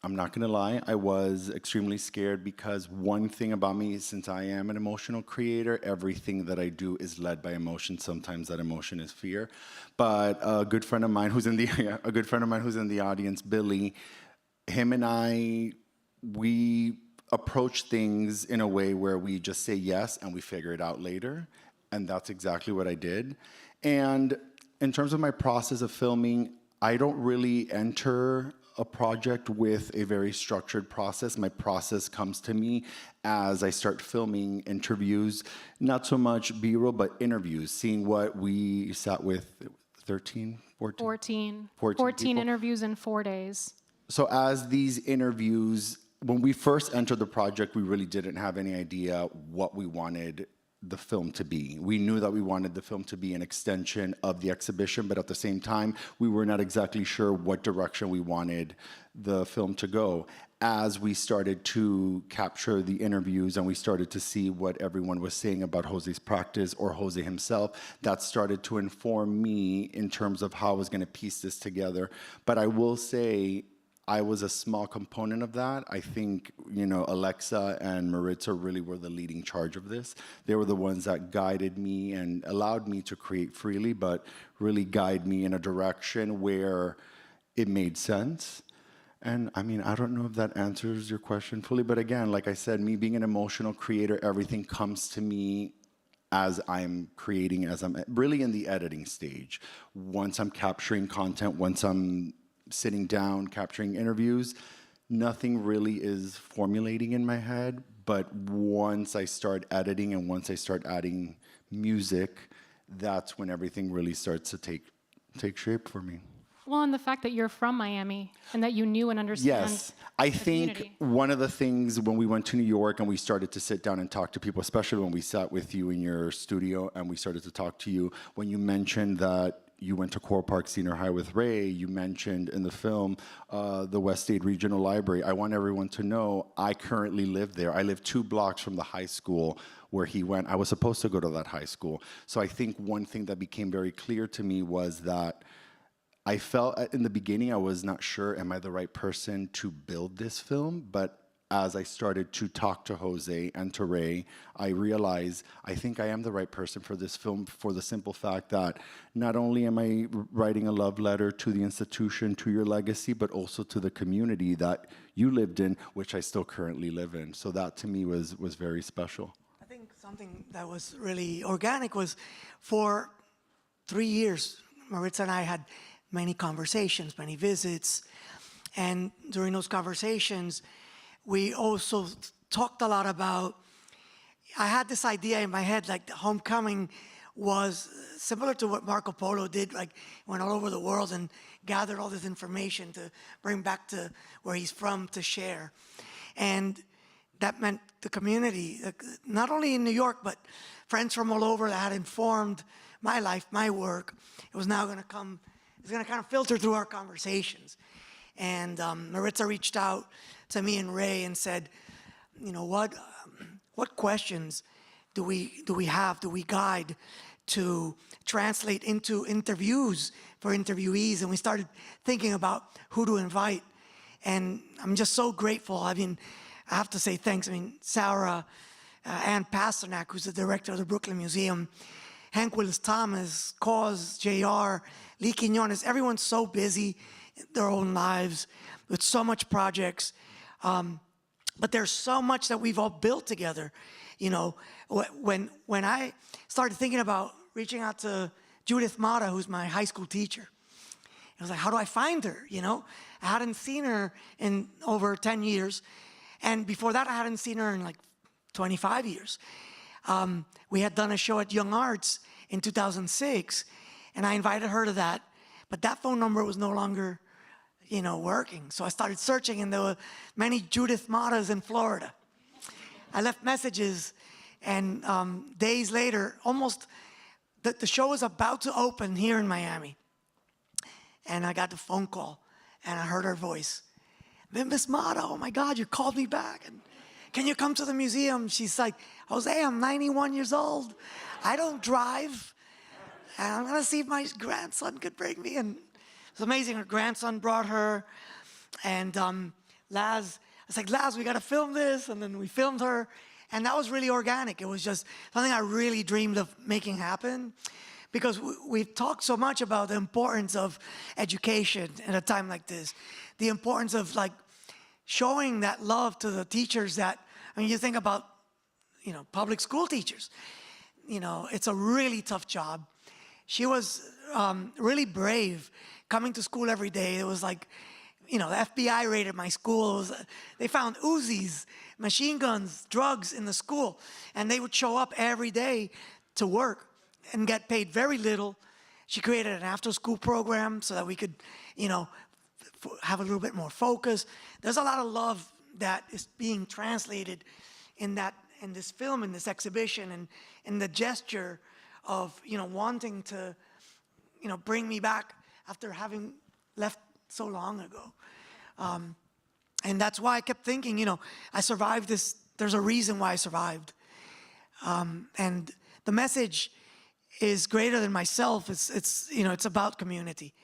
I'm not gonna lie, I was extremely scared, because one thing about me, since I am an emotional creator, everything that I do is led by emotion. Sometimes that emotion is fear. But a good friend of mine who's in the audience, Billy, him and I, we approach things in a way where we just say yes and we figure it out later. And that's exactly what I did. And in terms of my process of filming, I don't really enter a project with a very structured process. My process comes to me as I start filming interviews, not so much B-roll, but interviews, seeing what we sat with 14 interviews in 4 days. So as these interviews, when we first entered the project, we really didn't have any idea what we wanted the film to be. We knew that we wanted the film to be an extension of the exhibition, but at the same time, we were not exactly sure what direction we wanted the film to go. As we started to capture the interviews and we started to see what everyone was saying about Jose's practice or Jose himself, that started to inform me in terms of how I was going to piece this together. But I will say, I was a small component of that. I think, Alexa and Maritza really were the leading charge of this. They were the ones that guided me and allowed me to create freely, but really guide me in a direction where it made sense. And I mean, I don't know if that answers your question fully, but again, like I said, me being an emotional creator, everything comes to me as I'm creating, as I'm really in the editing stage. Once I'm capturing content, once I'm sitting down, capturing interviews, nothing really is formulating in my head. But once I start editing and once I start adding music, that's when everything really starts to take shape for me. Well, and the fact that you're from Miami and that you knew and understand. Yes, I think community. one of the things when we went to New York and we started to sit down and talk to people, especially when we sat with you in your studio and we started to talk to you, when you mentioned that you went to Coral Park Senior High with Ray, you mentioned in the film the West State Regional Library. I want everyone to know I currently live there. I live 2 blocks from the high school where he went. I was supposed to go to that high school. So I think one thing that became very clear to me was that I felt in the beginning I was not sure, am I the right person to build this film? But as I started to talk to Jose and to Ray, I realized I think I am the right person for this film for the simple fact that not only am I writing a love letter to the institution, to your legacy, but also to the community that you lived in, which I still currently live in. So that to me was very special. I think something that was really organic was for 3 years, Maritza and I had many conversations, many visits, and during those conversations, we also talked a lot about, I had this idea in my head, like the homecoming was similar to what Marco Polo did, like went all over the world and gathered all this information to bring back to where he's from to share. And that meant the community, not only in New York, but friends from all over that had informed my life, my work. It was now gonna come, it's gonna kind of filter through our conversations. And Maritza reached out to me and Ray and said, what questions do we have, do we guide to translate into interviews for interviewees? And we started thinking about who to invite. And I'm just so grateful. I mean, I have to say thanks. I mean, Sarah, Ann Pasternak, who's the director of the Brooklyn Museum, Hank Willis-Thomas, Cause, JR, Lee Quiñones, everyone's so busy in their own lives with so much projects. But there's so much that we've all built together. When I started thinking about reaching out to Judith Mata, who's my high school teacher, I was like, how do I find her? I hadn't seen her in over 10 years. And before that, I hadn't seen her in like 25 years. We had done a show at Young Arts in 2006, and I invited her to that. But that phone number was no longer working. So I started searching, and there were many Judith Matas in Florida. I left messages, and days later, almost, the show was about to open here in Miami. And I got the phone call, and I heard her voice. Miss Mata, oh my God, you called me back. And can you come to the museum? She's like, Jose, I'm 91 years old. I don't drive. And I'm gonna see if my grandson could bring me. And it was amazing. Her grandson brought her. And Laz, I was like, Laz, we gotta film this. And then we filmed her. And that was really organic. It was just something I really dreamed of making happen. Because we've talked so much about the importance of education at a time like this. The importance of showing that love to the teachers that, you think about, public school teachers. It's a really tough job. She was really brave coming to school every day. It was like, the FBI raided my school. They found Uzis, machine guns, drugs in the school. And they would show up every day to work and get paid very little. She created an after-school program so that we could, have a little bit more focus. There's a lot of love that is being translated in this film, in this exhibition, and in the gesture of, wanting to, bring me back after having left so long ago. And that's why I kept thinking, I survived this. There's a reason why I survived. And the message is greater than myself. It's about community.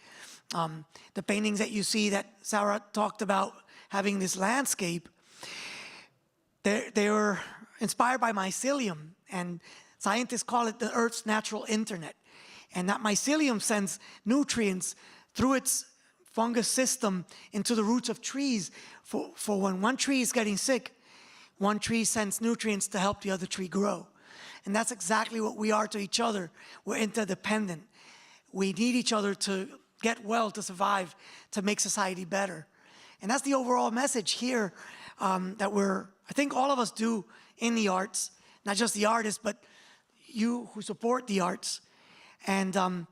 The paintings that you see that Sarah talked about having this landscape, they were inspired by mycelium, and scientists call it the Earth's natural internet. And that mycelium sends nutrients through its fungus system into the roots of trees. For when one tree is getting sick, one tree sends nutrients to help the other tree grow. And that's exactly what we are to each other. We're interdependent. We need each other to get well, to survive, to make society better. And that's the overall message here that I think all of us do in the arts, not just the artists, but you who support the arts. And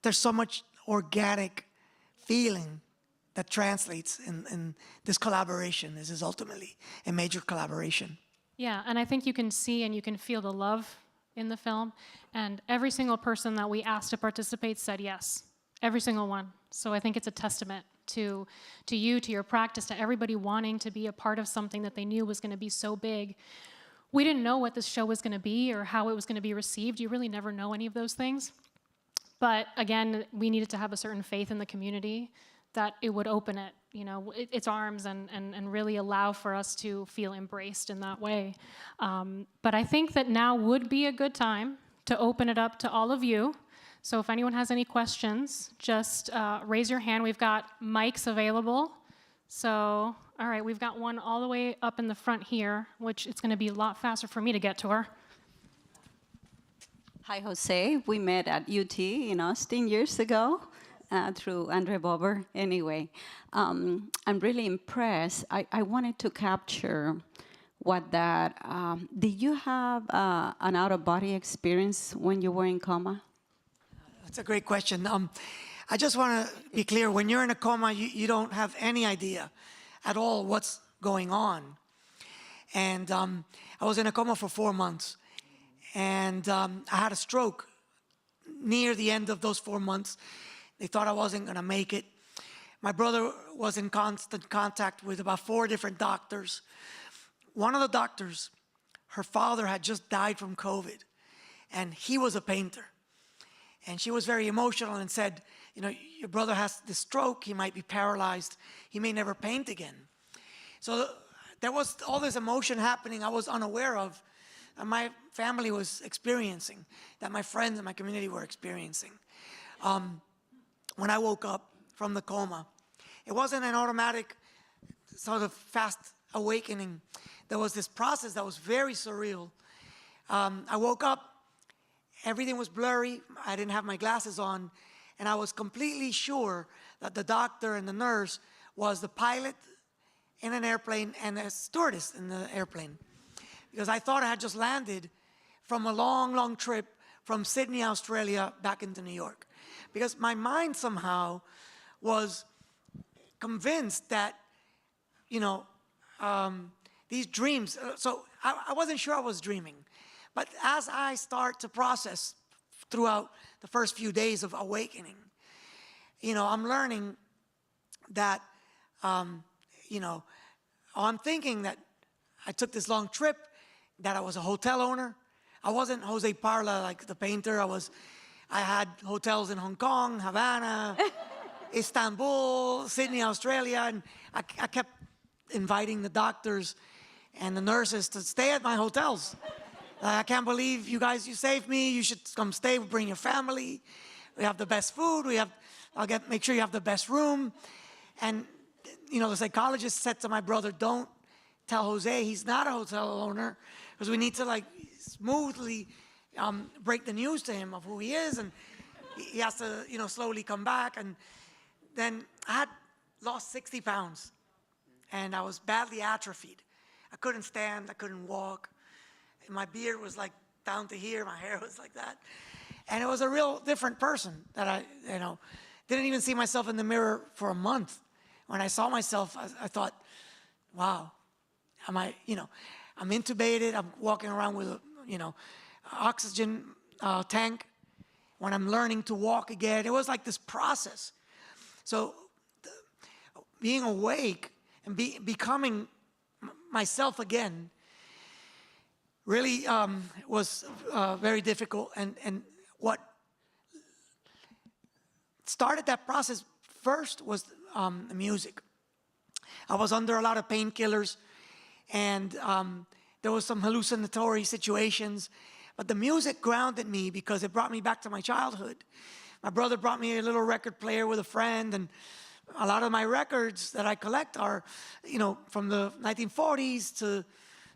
there's so much organic feeling that translates in this collaboration. This is ultimately a major collaboration. Yeah, and I think you can see and you can feel the love in the film. And every single person that we asked to participate said yes. Every single one. So I think it's a testament to you, to your practice, to everybody wanting to be a part of something that they knew was going to be so big. We didn't know what this show was going to be or how it was going to be received. You really never know any of those things. But again, we needed to have a certain faith in the community that it would open it, its arms and really allow for us to feel embraced in that way. But I think that now would be a good time to open it up to all of you. So if anyone has any questions, just raise your hand. We've got mics available. So, all right, we've got one all the way up in the front here, which it's going to be a lot faster for me to get to her. Hi, Jose. We met at UT in Austin years ago through Andre Bober. Anyway, I'm really impressed. I wanted to capture what that... did you have an out-of-body experience when you were in coma? That's a great question. I just want to be clear. When you're in a coma, you don't have any idea at all what's going on. And I was in a coma for 4 months. And I had a stroke near the end of those 4 months. They thought I wasn't going to make it. My brother was in constant contact with about 4 different doctors. One of the doctors, her father had just died from COVID, and he was a painter. And she was very emotional and said, your brother has this stroke, he might be paralyzed, he may never paint again. So there was all this emotion happening I was unaware of, and my family was experiencing, that my friends and my community were experiencing. When I woke up from the coma, it wasn't an automatic sort of fast awakening. There was this process that was very surreal. I woke up, everything was blurry, I didn't have my glasses on, and I was completely sure that the doctor and the nurse was the pilot in an airplane and a stewardess in the airplane. Because I thought I had just landed from a long, long trip from Sydney, Australia, back into New York. Because my mind somehow was convinced that, these dreams, so I wasn't sure I was dreaming. But as I start to process throughout the first few days of awakening, I'm learning that, I'm thinking that I took this long trip, that I was a hotel owner. I wasn't José Parlá, like the painter. I had hotels in Hong Kong, Havana, Istanbul, Sydney, Australia, and I kept inviting the doctors and the nurses to stay at my hotels. I can't believe you guys, you saved me. You should come stay, bring your family. We have the best food. Make sure you have the best room. And, the psychologist said to my brother, don't tell Jose he's not a hotel owner, because we need to smoothly break the news to him of who he is, and he has to slowly come back. And then I had lost 60 pounds, and I was badly atrophied. I couldn't stand, I couldn't walk, and my beard was down to here, my hair was like that, and it was a real different person that I didn't even see myself in the mirror for a month. When I saw myself, I thought, wow, I'm intubated, I'm walking around with oxygen tank when I'm learning to walk again. It was like this process. So being awake and becoming myself again really was very difficult. And what started that process first was the music. I was under a lot of painkillers, and there was some hallucinatory situations, but the music grounded me because it brought me back to my childhood. My brother brought me a little record player with a friend, and a lot of my records that I collect are, from the 1940s to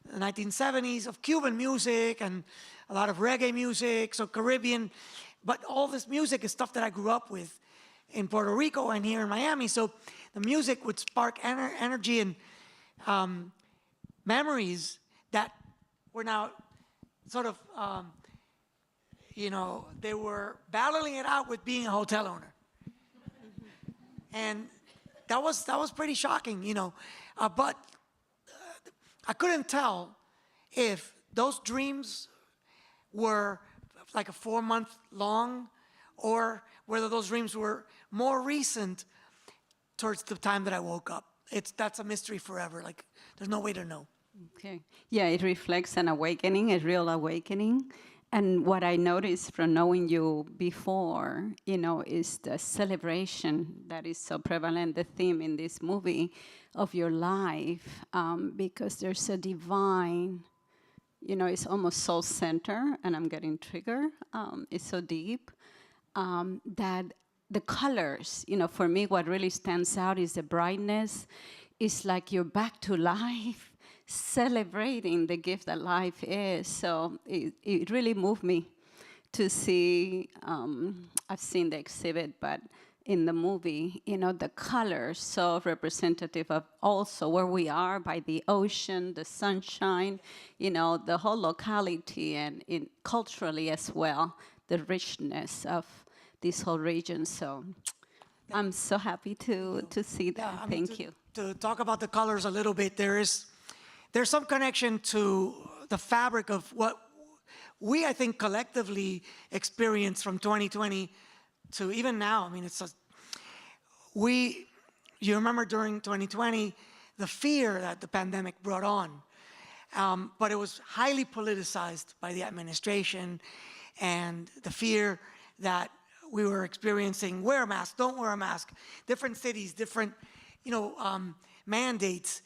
the 1970s of Cuban music and a lot of reggae music, so Caribbean. But all this music is stuff that I grew up with in Puerto Rico and here in Miami. So the music would spark energy and memories that were now sort of, they were battling it out with being a hotel owner. And that was pretty shocking, but I couldn't tell if those dreams were like a 4-month long or whether those dreams were more recent towards the time that I woke up. That's a mystery forever. Like, there's no way to know. Okay. Yeah, it reflects an awakening, a real awakening. And what I noticed from knowing you before, is the celebration that is so prevalent, the theme in this movie of your life, because there's a divine, it's almost soul-centered, and I'm getting triggered. It's so deep that the colors, for me, what really stands out is the brightness. It's like you're back to life, celebrating the gift that life is. So it really moved me to see, I've seen the exhibit, but in the movie, the colors so representative of also where we are by the ocean, the sunshine, the whole locality, and culturally as well, the richness of this whole region. So I'm so happy to see that. Yeah, Thank you. To talk about the colors a little bit, there's some connection to the fabric of what we, I think, collectively experience from 2020 to even now. I mean, you remember during 2020, the fear that the pandemic brought on, but it was highly politicized by the administration, and the fear that we were experiencing, wear a mask, don't wear a mask, different cities, different, mandates.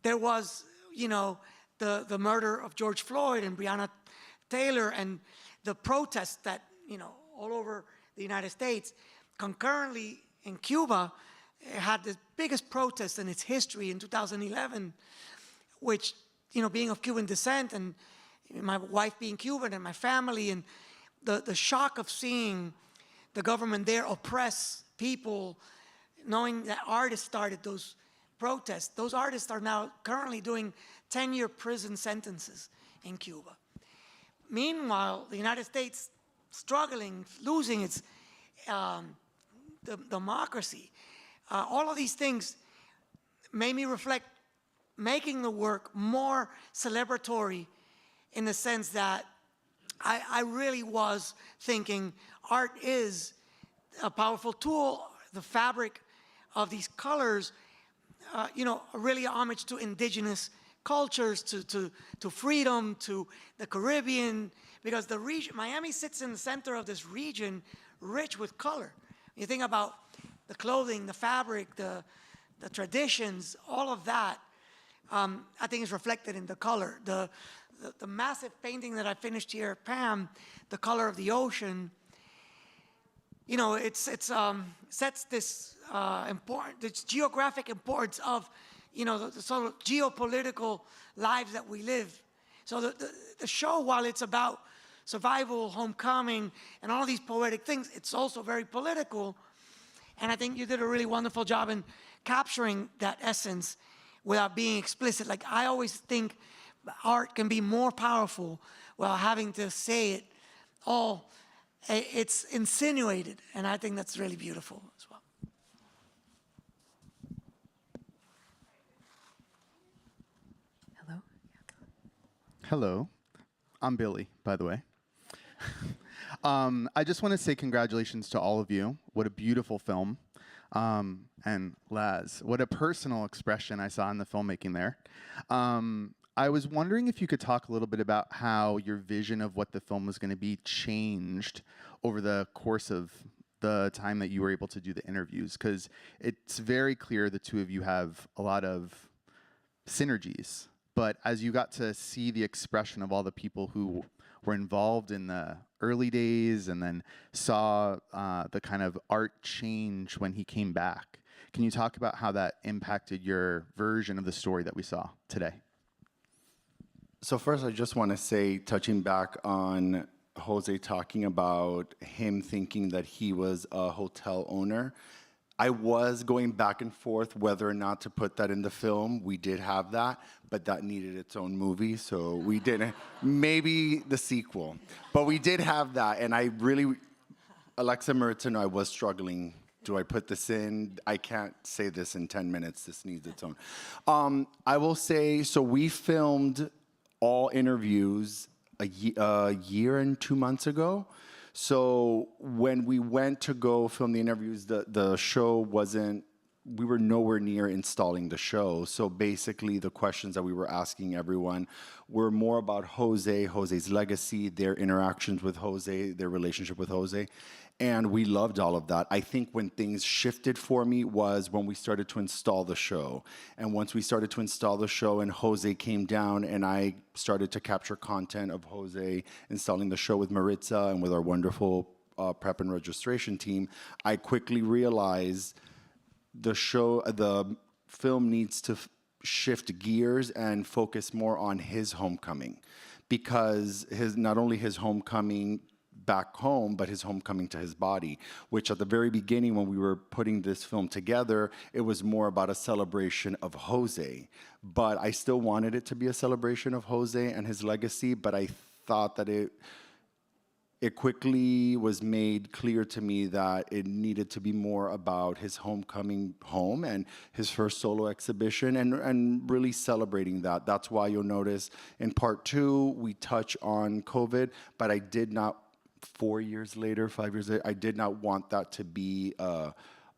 There was, the murder of George Floyd and Breonna Taylor, and the protests that, all over the United States. Concurrently, in Cuba, it had the biggest protest in its history in 2011, which, being of Cuban descent and my wife being Cuban and my family, and the shock of seeing the government there oppress people, knowing that artists started those protests. Those artists are now currently doing 10-year prison sentences in Cuba. Meanwhile, the United States struggling, losing its democracy. All of these things made me reflect, making the work more celebratory in the sense that I really was thinking art is a powerful tool. The fabric of these colors, really homage to indigenous cultures, to freedom, to the Caribbean, because the region, Miami sits in the center of this region rich with color. You think about the clothing, the fabric, the traditions, all of that, I think is reflected in the color. The massive painting that I finished here at PAMM, The Color of the Ocean, it sets this this geographic importance of, the sort of geopolitical lives that we live. So the show, while it's about survival, homecoming, and all these poetic things, it's also very political. And I think you did a really wonderful job in capturing that essence without being explicit. Like, I always think art can be more powerful without having to say it all. It's insinuated, and I think that's really beautiful as well. Hello, I'm Billy, by the way. I just want to say congratulations to all of you. What a beautiful film. And Laz, what a personal expression I saw in the filmmaking there. I was wondering if you could talk a little bit about how your vision of what the film was going to be changed over the course of the time that you were able to do the interviews, because it's very clear the two of you have a lot of synergies. But as you got to see the expression of all the people who were involved in the early days and then saw the kind of art change when he came back, can you talk about how that impacted your version of the story that we saw today? So first, I just want to say, touching back on Jose talking about him thinking that he was a hotel owner, I was going back and forth whether or not to put that in the film. We did have that, but that needed its own movie, so we didn't. Maybe the sequel. But we did have that, and I really, Alexa, Maritza, I was struggling. Do I put this in? I can't say this in 10 minutes. This needs its own. I will say, so we filmed all interviews a year and 2 months ago. So when we went to go film the interviews, the show wasn't, we were nowhere near installing the show. So basically the questions that we were asking everyone were more about Jose, Jose's legacy, their interactions with Jose, their relationship with Jose. And we loved all of that. I think when things shifted for me was when we started to install the show. And once we started to install the show and Jose came down and I started to capture content of Jose installing the show with Maritza and with our wonderful prep and registration team, I quickly realized the film needs to shift gears and focus more on his homecoming, because not only his homecoming back home, but his homecoming to his body, which at the very beginning when we were putting this film together, it was more about a celebration of Jose. But I still wanted it to be a celebration of Jose and his legacy, but I thought that it quickly was made clear to me that it needed to be more about his homecoming home and his first solo exhibition and really celebrating that. That's why you'll notice in part 2, we touch on COVID, but I did not, 4 years later, 5 years later, I did not want that to be a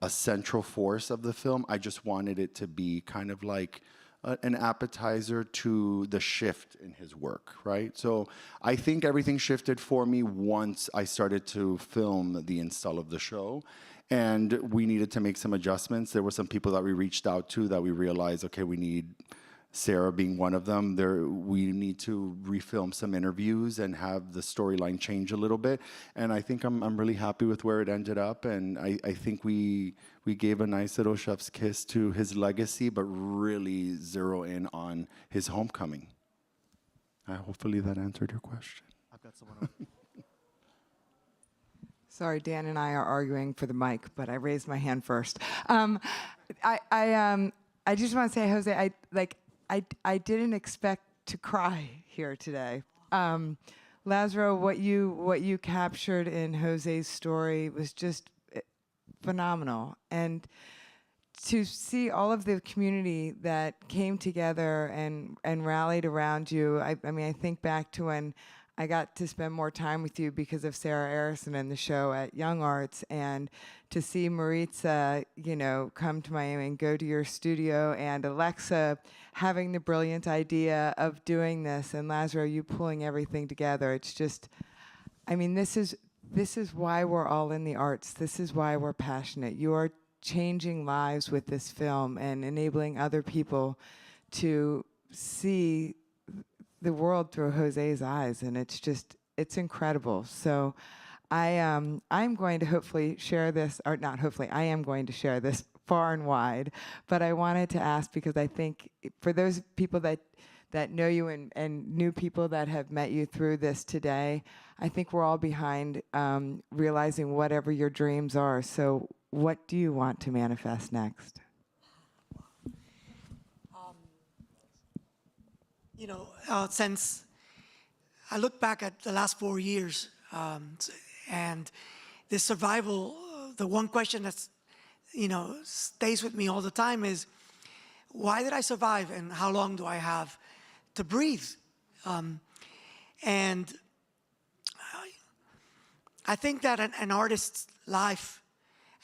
central force of the film. I just wanted it to be kind of like an appetizer to the shift in his work, right? So I think everything shifted for me once I started to film the install of the show, and we needed to make some adjustments. There were some people that we reached out to that we realized, okay, we need, Sarah being one of them, we need to refilm some interviews and have the storyline change a little bit. And I think I'm really happy with where it ended up. And I think we gave a nice little chef's kiss to his legacy, but really zero in on his homecoming. Hopefully that answered your question. I've got someone. Sorry, Dan and I are arguing for the mic, but I raised my hand first. I just want to say, Jose, I didn't expect to cry here today. Lazaro, what you captured in Jose's story was just phenomenal. And to see all of the community that came together and rallied around you, I mean, I think back to when I got to spend more time with you because of Sarah Arison and the show at Young Arts, and to see Maritza, come to Miami and go to your studio, and Alexa having the brilliant idea of doing this, and Lazaro, you pulling everything together. It's just, I mean, this is why we're all in the arts. This is why we're passionate. You are changing lives with this film and enabling other people to see the world through Jose's eyes, and it's incredible. So I'm going to hopefully share this, or not hopefully, I am going to share this far and wide, but I wanted to ask, because I think for those people that know you and new people that have met you through this today, I think we're all behind realizing whatever your dreams are. So what do you want to manifest next? Since I look back at the last 4 years, and this survival, the one question that's, stays with me all the time is, why did I survive, and how long do I have to breathe? And I think that an artist's life,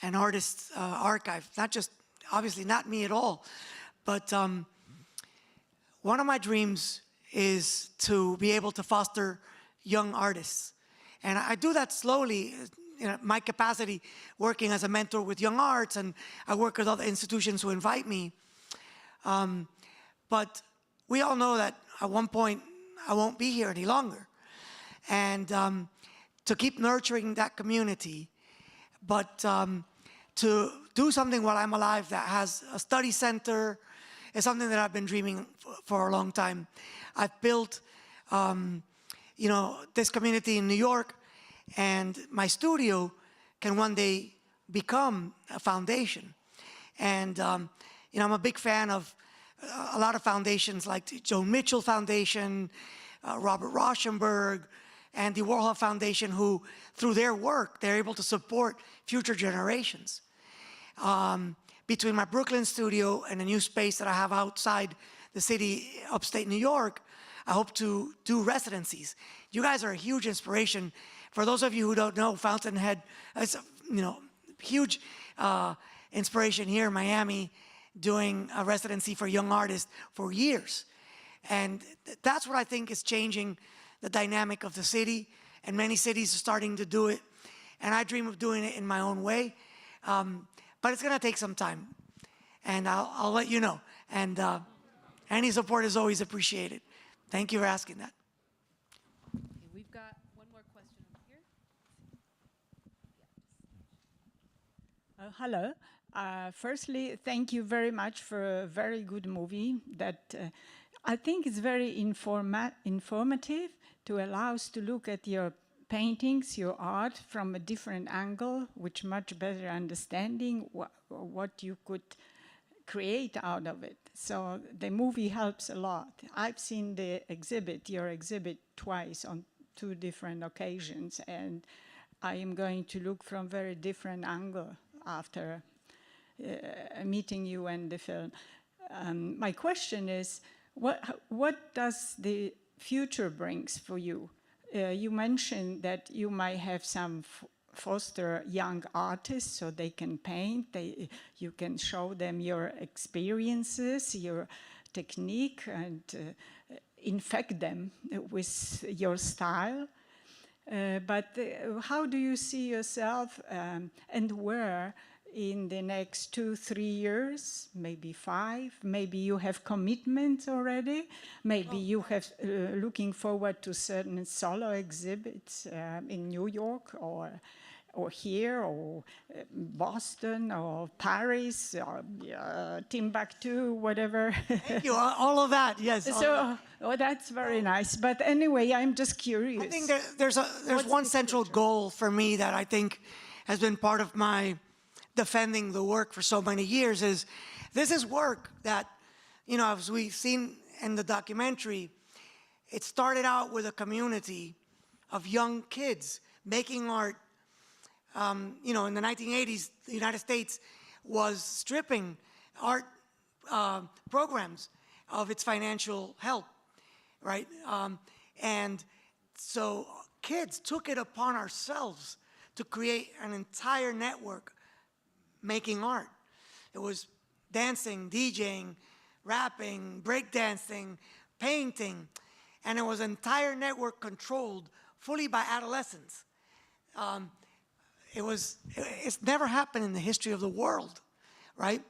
an artist's archive, not just, obviously not me at all, but one of my dreams is to be able to foster young artists. And I do that slowly, my capacity working as a mentor with Young Arts, and I work with other institutions who invite me. But we all know that at one point I won't be here any longer. And to keep nurturing that community, but to do something while I'm alive that has a study center is something that I've been dreaming for a long time. I've built, this community in New York, and my studio can one day become a foundation. And I'm a big fan of a lot of foundations like the Joan Mitchell Foundation, Robert Rauschenberg, and the Warhol Foundation, who, through their work, they're able to support future generations. Between my Brooklyn studio and a new space that I have outside the city, upstate New York, I hope to do residencies. You guys are a huge inspiration. For those of you who don't know, Fountainhead is huge inspiration here in Miami, doing a residency for young artists for years. And that's what I think is changing the dynamic of the city, and many cities are starting to do it. And I dream of doing it in my own way. But it's gonna take some time, and I'll let you know. And any support is always appreciated. Thank you for asking that. Okay, we've got one more question over here. Hello. Firstly, thank you very much for a very good movie that I think is very informative to allow us to look at your paintings, your art from a different angle, with much better understanding what you could create out of it. So the movie helps a lot. I've seen the exhibit, your exhibit, twice on 2 different occasions, and I am going to look from very different angle after meeting you and the film. My question is, what does the future brings for you? You mentioned that you might have some foster young artists so they can paint. You can show them your experiences, your technique, and infect them with your style. But how do you see yourself and where in the next 2-3 years, maybe 5? Maybe you have commitments already. Maybe you have looking forward to certain solo exhibits in New York or here or Boston or Paris or Timbuktu, whatever. Thank you. All of that, yes. So, that's very nice. But anyway, I'm just curious. I think there's one central goal for me that I think has been part of my defending the work for so many years. Is this is work that, as we've seen in the documentary, it started out with a community of young kids making art. In the 1980s, the United States was stripping art programs of its financial help, right? And so kids took it upon ourselves to create an entire network making art. It was dancing, DJing, rapping, breakdancing, painting, and it was an entire network controlled fully by adolescents. It's never happened in the history of the world, right?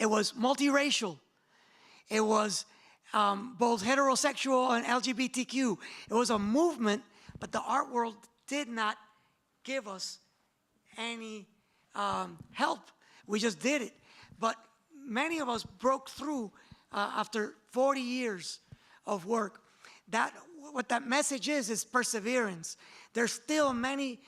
It was multiracial. It was both heterosexual and LGBTQ. It was a movement, but the art world did not give us any help. We just did it. But many of us broke through after 40 years of work. What that message is perseverance. There's still many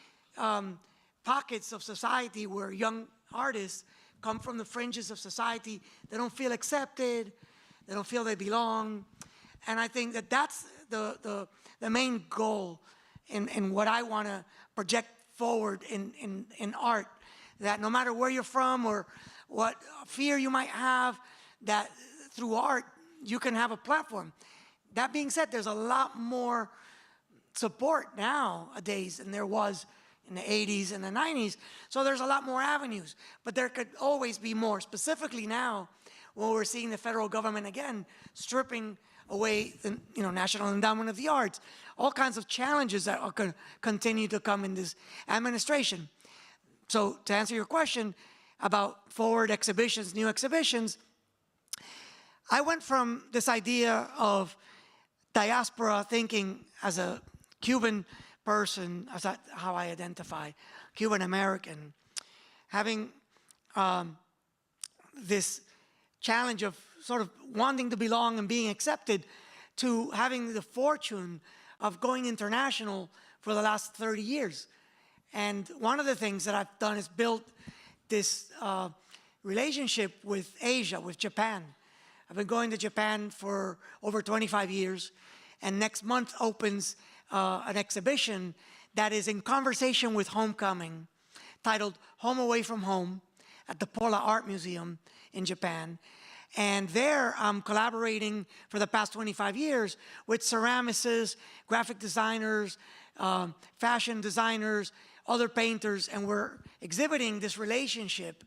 pockets of society where young artists come from the fringes of society. They don't feel accepted. They don't feel they belong. And I think that that's the main goal in what I want to project forward in art, that no matter where you're from or what fear you might have, that through art you can have a platform. That being said, there's a lot more support nowadays than there was in the 80s and the 90s. So there's a lot more avenues, but there could always be more. Specifically now, when we're seeing the federal government again stripping away the National Endowment of the Arts, all kinds of challenges that are going to continue to come in this administration. So to answer your question about forward exhibitions, new exhibitions, I went from this idea of diaspora thinking as a Cuban person, as how I identify, Cuban American, having this challenge of sort of wanting to belong and being accepted, to having the fortune of going international for the last 30 years. And one of the things that I've done is build this relationship with Asia, with Japan. I've been going to Japan for over 25 years, and next month opens an exhibition that is in conversation with Homecoming, titled Home Away from Home, at the Pérez Art Museum in Japan. And there I'm collaborating for the past 25 years with ceramicists, graphic designers, fashion designers, other painters, and we're exhibiting this relationship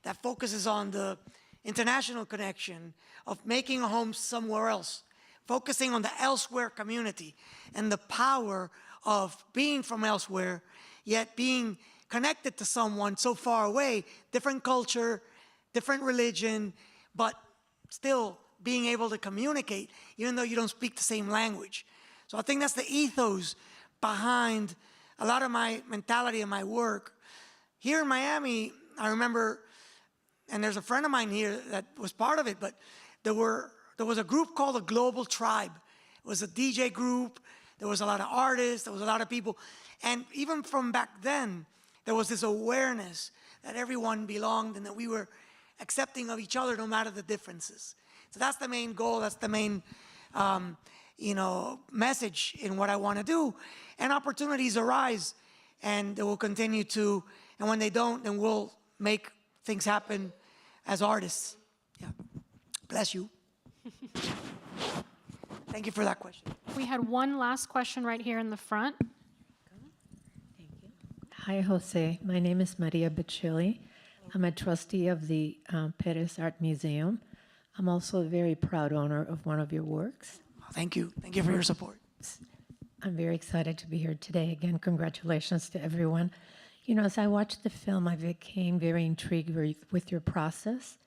that focuses on the international connection of making a home somewhere else, focusing on the elsewhere community and the power of being from elsewhere, yet being connected to someone so far away, different culture, different religion, but still being able to communicate even though you don't speak the same language. So I think that's the ethos behind a lot of my mentality and my work. Here in Miami, I remember, and there's a friend of mine here that was part of it, but there was a group called the Global Tribe. It was a DJ group. There was a lot of artists. There was a lot of people. And even from back then, there was this awareness that everyone belonged and that we were accepting of each other no matter the differences. So that's the main goal. That's the main message in what I want to do. And opportunities arise, and they will continue to. And when they don't, then we'll make things happen as artists. Yeah. Bless you. Thank you for that question. We had one last question right here in the front. Hi, Jose. My name is Maria Bicilli. I'm a trustee of the Pérez Art Museum. I'm also a very proud owner of one of your works. Thank you. Thank you for your support. I'm very excited to be here today. Again, congratulations to everyone. You know, as I watched the film, I became very intrigued with your process,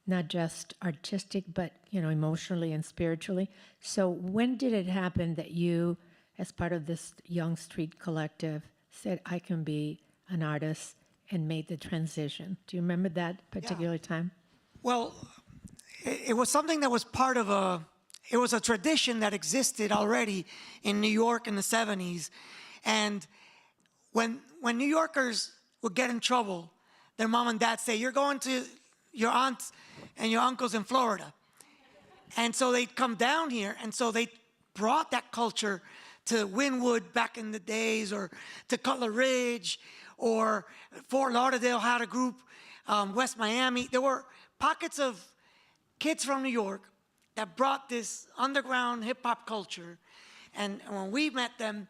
not just artistic, but, emotionally and spiritually. So when did it happen that you, as part of this Young Street Collective, said, I can be an artist, and made the transition? Do you remember that particular time? Well, it was something that was part of it was a tradition that existed already in New York in the 70s. And when New Yorkers would get in trouble, their mom and dad say, you're going to your aunts and your uncles in Florida. And so they'd come down here, and so they brought that culture to Wynwood back in the days, or to Cutler Ridge, or Fort Lauderdale had a group, West Miami. There were pockets of kids from New York that brought this underground hip-hop culture. And when we met them,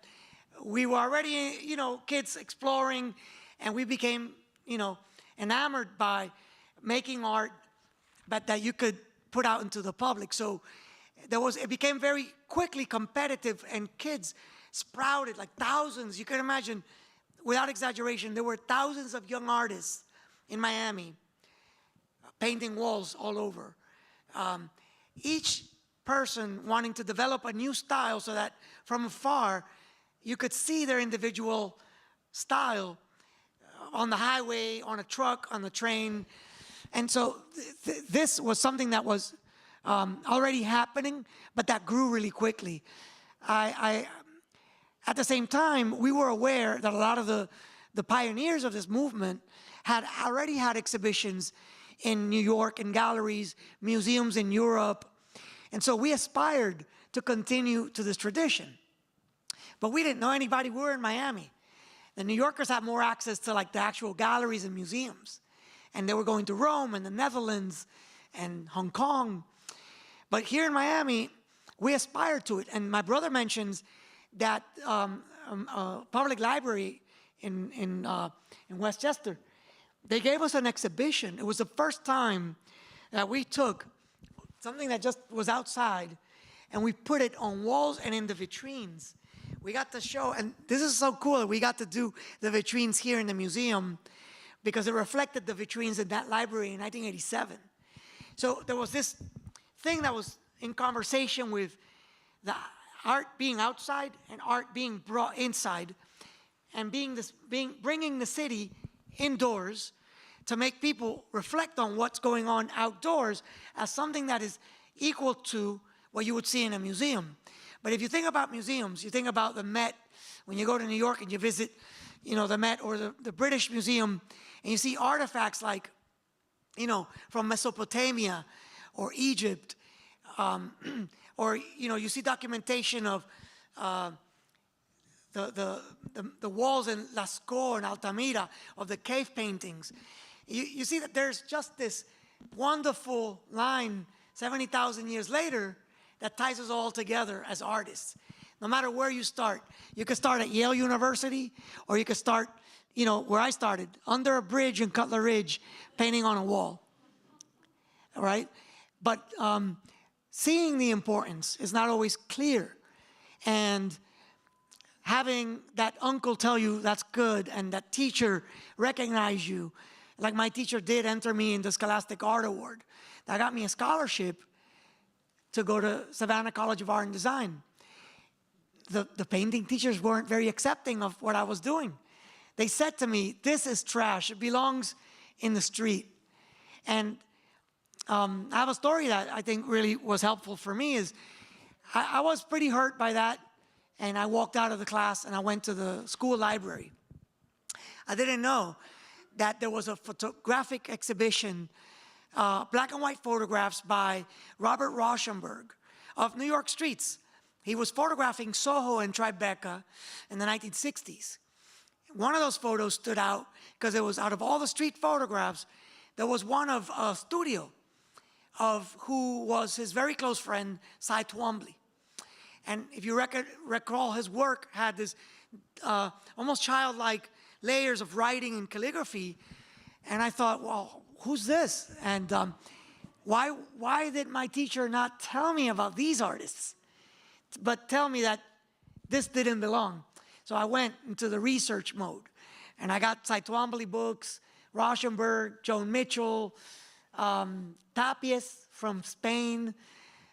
we were already, kids exploring, and we became, enamored by making art, but that you could put out into the public. So it became very quickly competitive, and kids sprouted like thousands. You can imagine, without exaggeration, there were thousands of young artists in Miami painting walls all over. Each person wanting to develop a new style so that from afar you could see their individual style on the highway, on a truck, on the train. And so this was something that was already happening, but that grew really quickly. At the same time, we were aware that a lot of the pioneers of this movement had already had exhibitions in New York, in galleries, museums in Europe. And so we aspired to continue to this tradition. But we didn't know anybody. We were in Miami. The New Yorkers had more access to like the actual galleries and museums. And they were going to Rome and the Netherlands and Hong Kong. But here in Miami, we aspired to it. And my brother mentions that public library in Westchester, they gave us an exhibition. It was the first time that we took something that just was outside, and we put it on walls and in the vitrines. We got to show, and this is so cool that we got to do the vitrines here in the museum because it reflected the vitrines in that library in 1987. So there was this thing that was in conversation with the art being outside and art being brought inside, and bringing the city indoors to make people reflect on what's going on outdoors as something that is equal to what you would see in a museum. But if you think about museums, you think about the Met, when you go to New York and you visit, the Met or the British Museum, and you see artifacts like, from Mesopotamia or Egypt, or, you see documentation of the walls in Lascaux and Altamira of the cave paintings. You see that there's just this wonderful line 70,000 years later that ties us all together as artists. No matter where you start. You could start at Yale University, or you could start, where I started, under a bridge in Cutler Ridge, painting on a wall. All right? But seeing the importance is not always clear. And having that uncle tell you that's good, and that teacher recognize you, like my teacher did enter me in the Scholastic Art Award. That got me a scholarship to go to Savannah College of Art and Design. The painting teachers weren't very accepting of what I was doing. They said to me, this is trash, it belongs in the street. And I have a story that I think really was helpful for me. Is I was pretty hurt by that, and I walked out of the class and I went to the school library. I didn't know that there was a photographic exhibition, black and white photographs by Robert Rauschenberg of New York streets. He was photographing Soho and Tribeca in the 1960s. One of those photos stood out because it was, out of all the street photographs, there was one of a studio of who was his very close friend, Cy Twombly. And if you recall, his work had this almost childlike layers of writing and calligraphy. And I thought, well, who's this? And why did my teacher not tell me about these artists, but tell me that this didn't belong? So I went into the research mode, and I got Cy Twombly books, Rauschenberg, Joan Mitchell, Tapies from Spain,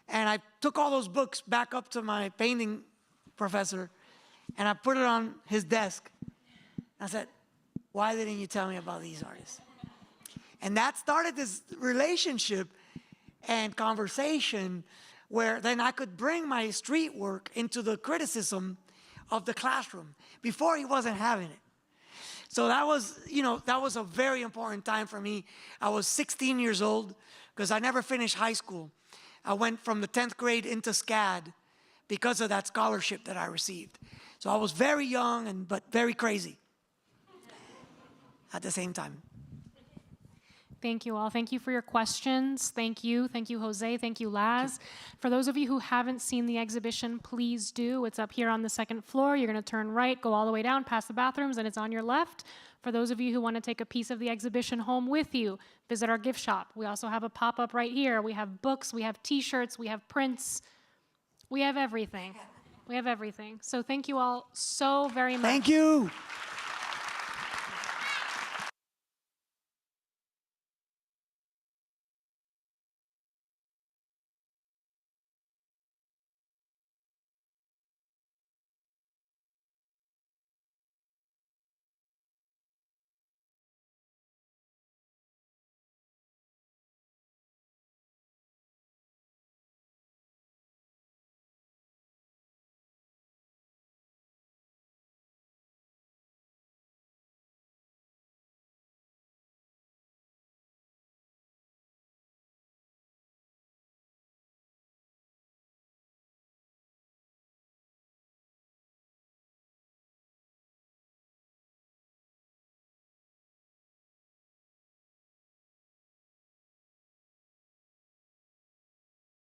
and I took all those books back up to my painting professor, and I put it on his desk. I said, why didn't you tell me about these artists? And that started this relationship and conversation where then I could bring my street work into the criticism of the classroom. Before, he wasn't having it. So that was, that was a very important time for me. I was 16 years old because I never finished high school. I went from the 10th grade into SCAD because of that scholarship that I received. So I was very young, but very crazy at the same time. Thank you all. Thank you for your questions. Thank you. Thank you, Jose. Thank you, Laz. For those of you who haven't seen the exhibition, please do. It's up here on the second floor. You're going to turn right, go all the way down past the bathrooms, and it's on your left. For those of you who want to take a piece of the exhibition home with you, visit our gift shop. We also have a pop-up right here. We have books, we have T-shirts, we have prints. We have everything. We have everything. So thank you all so very much. Thank you.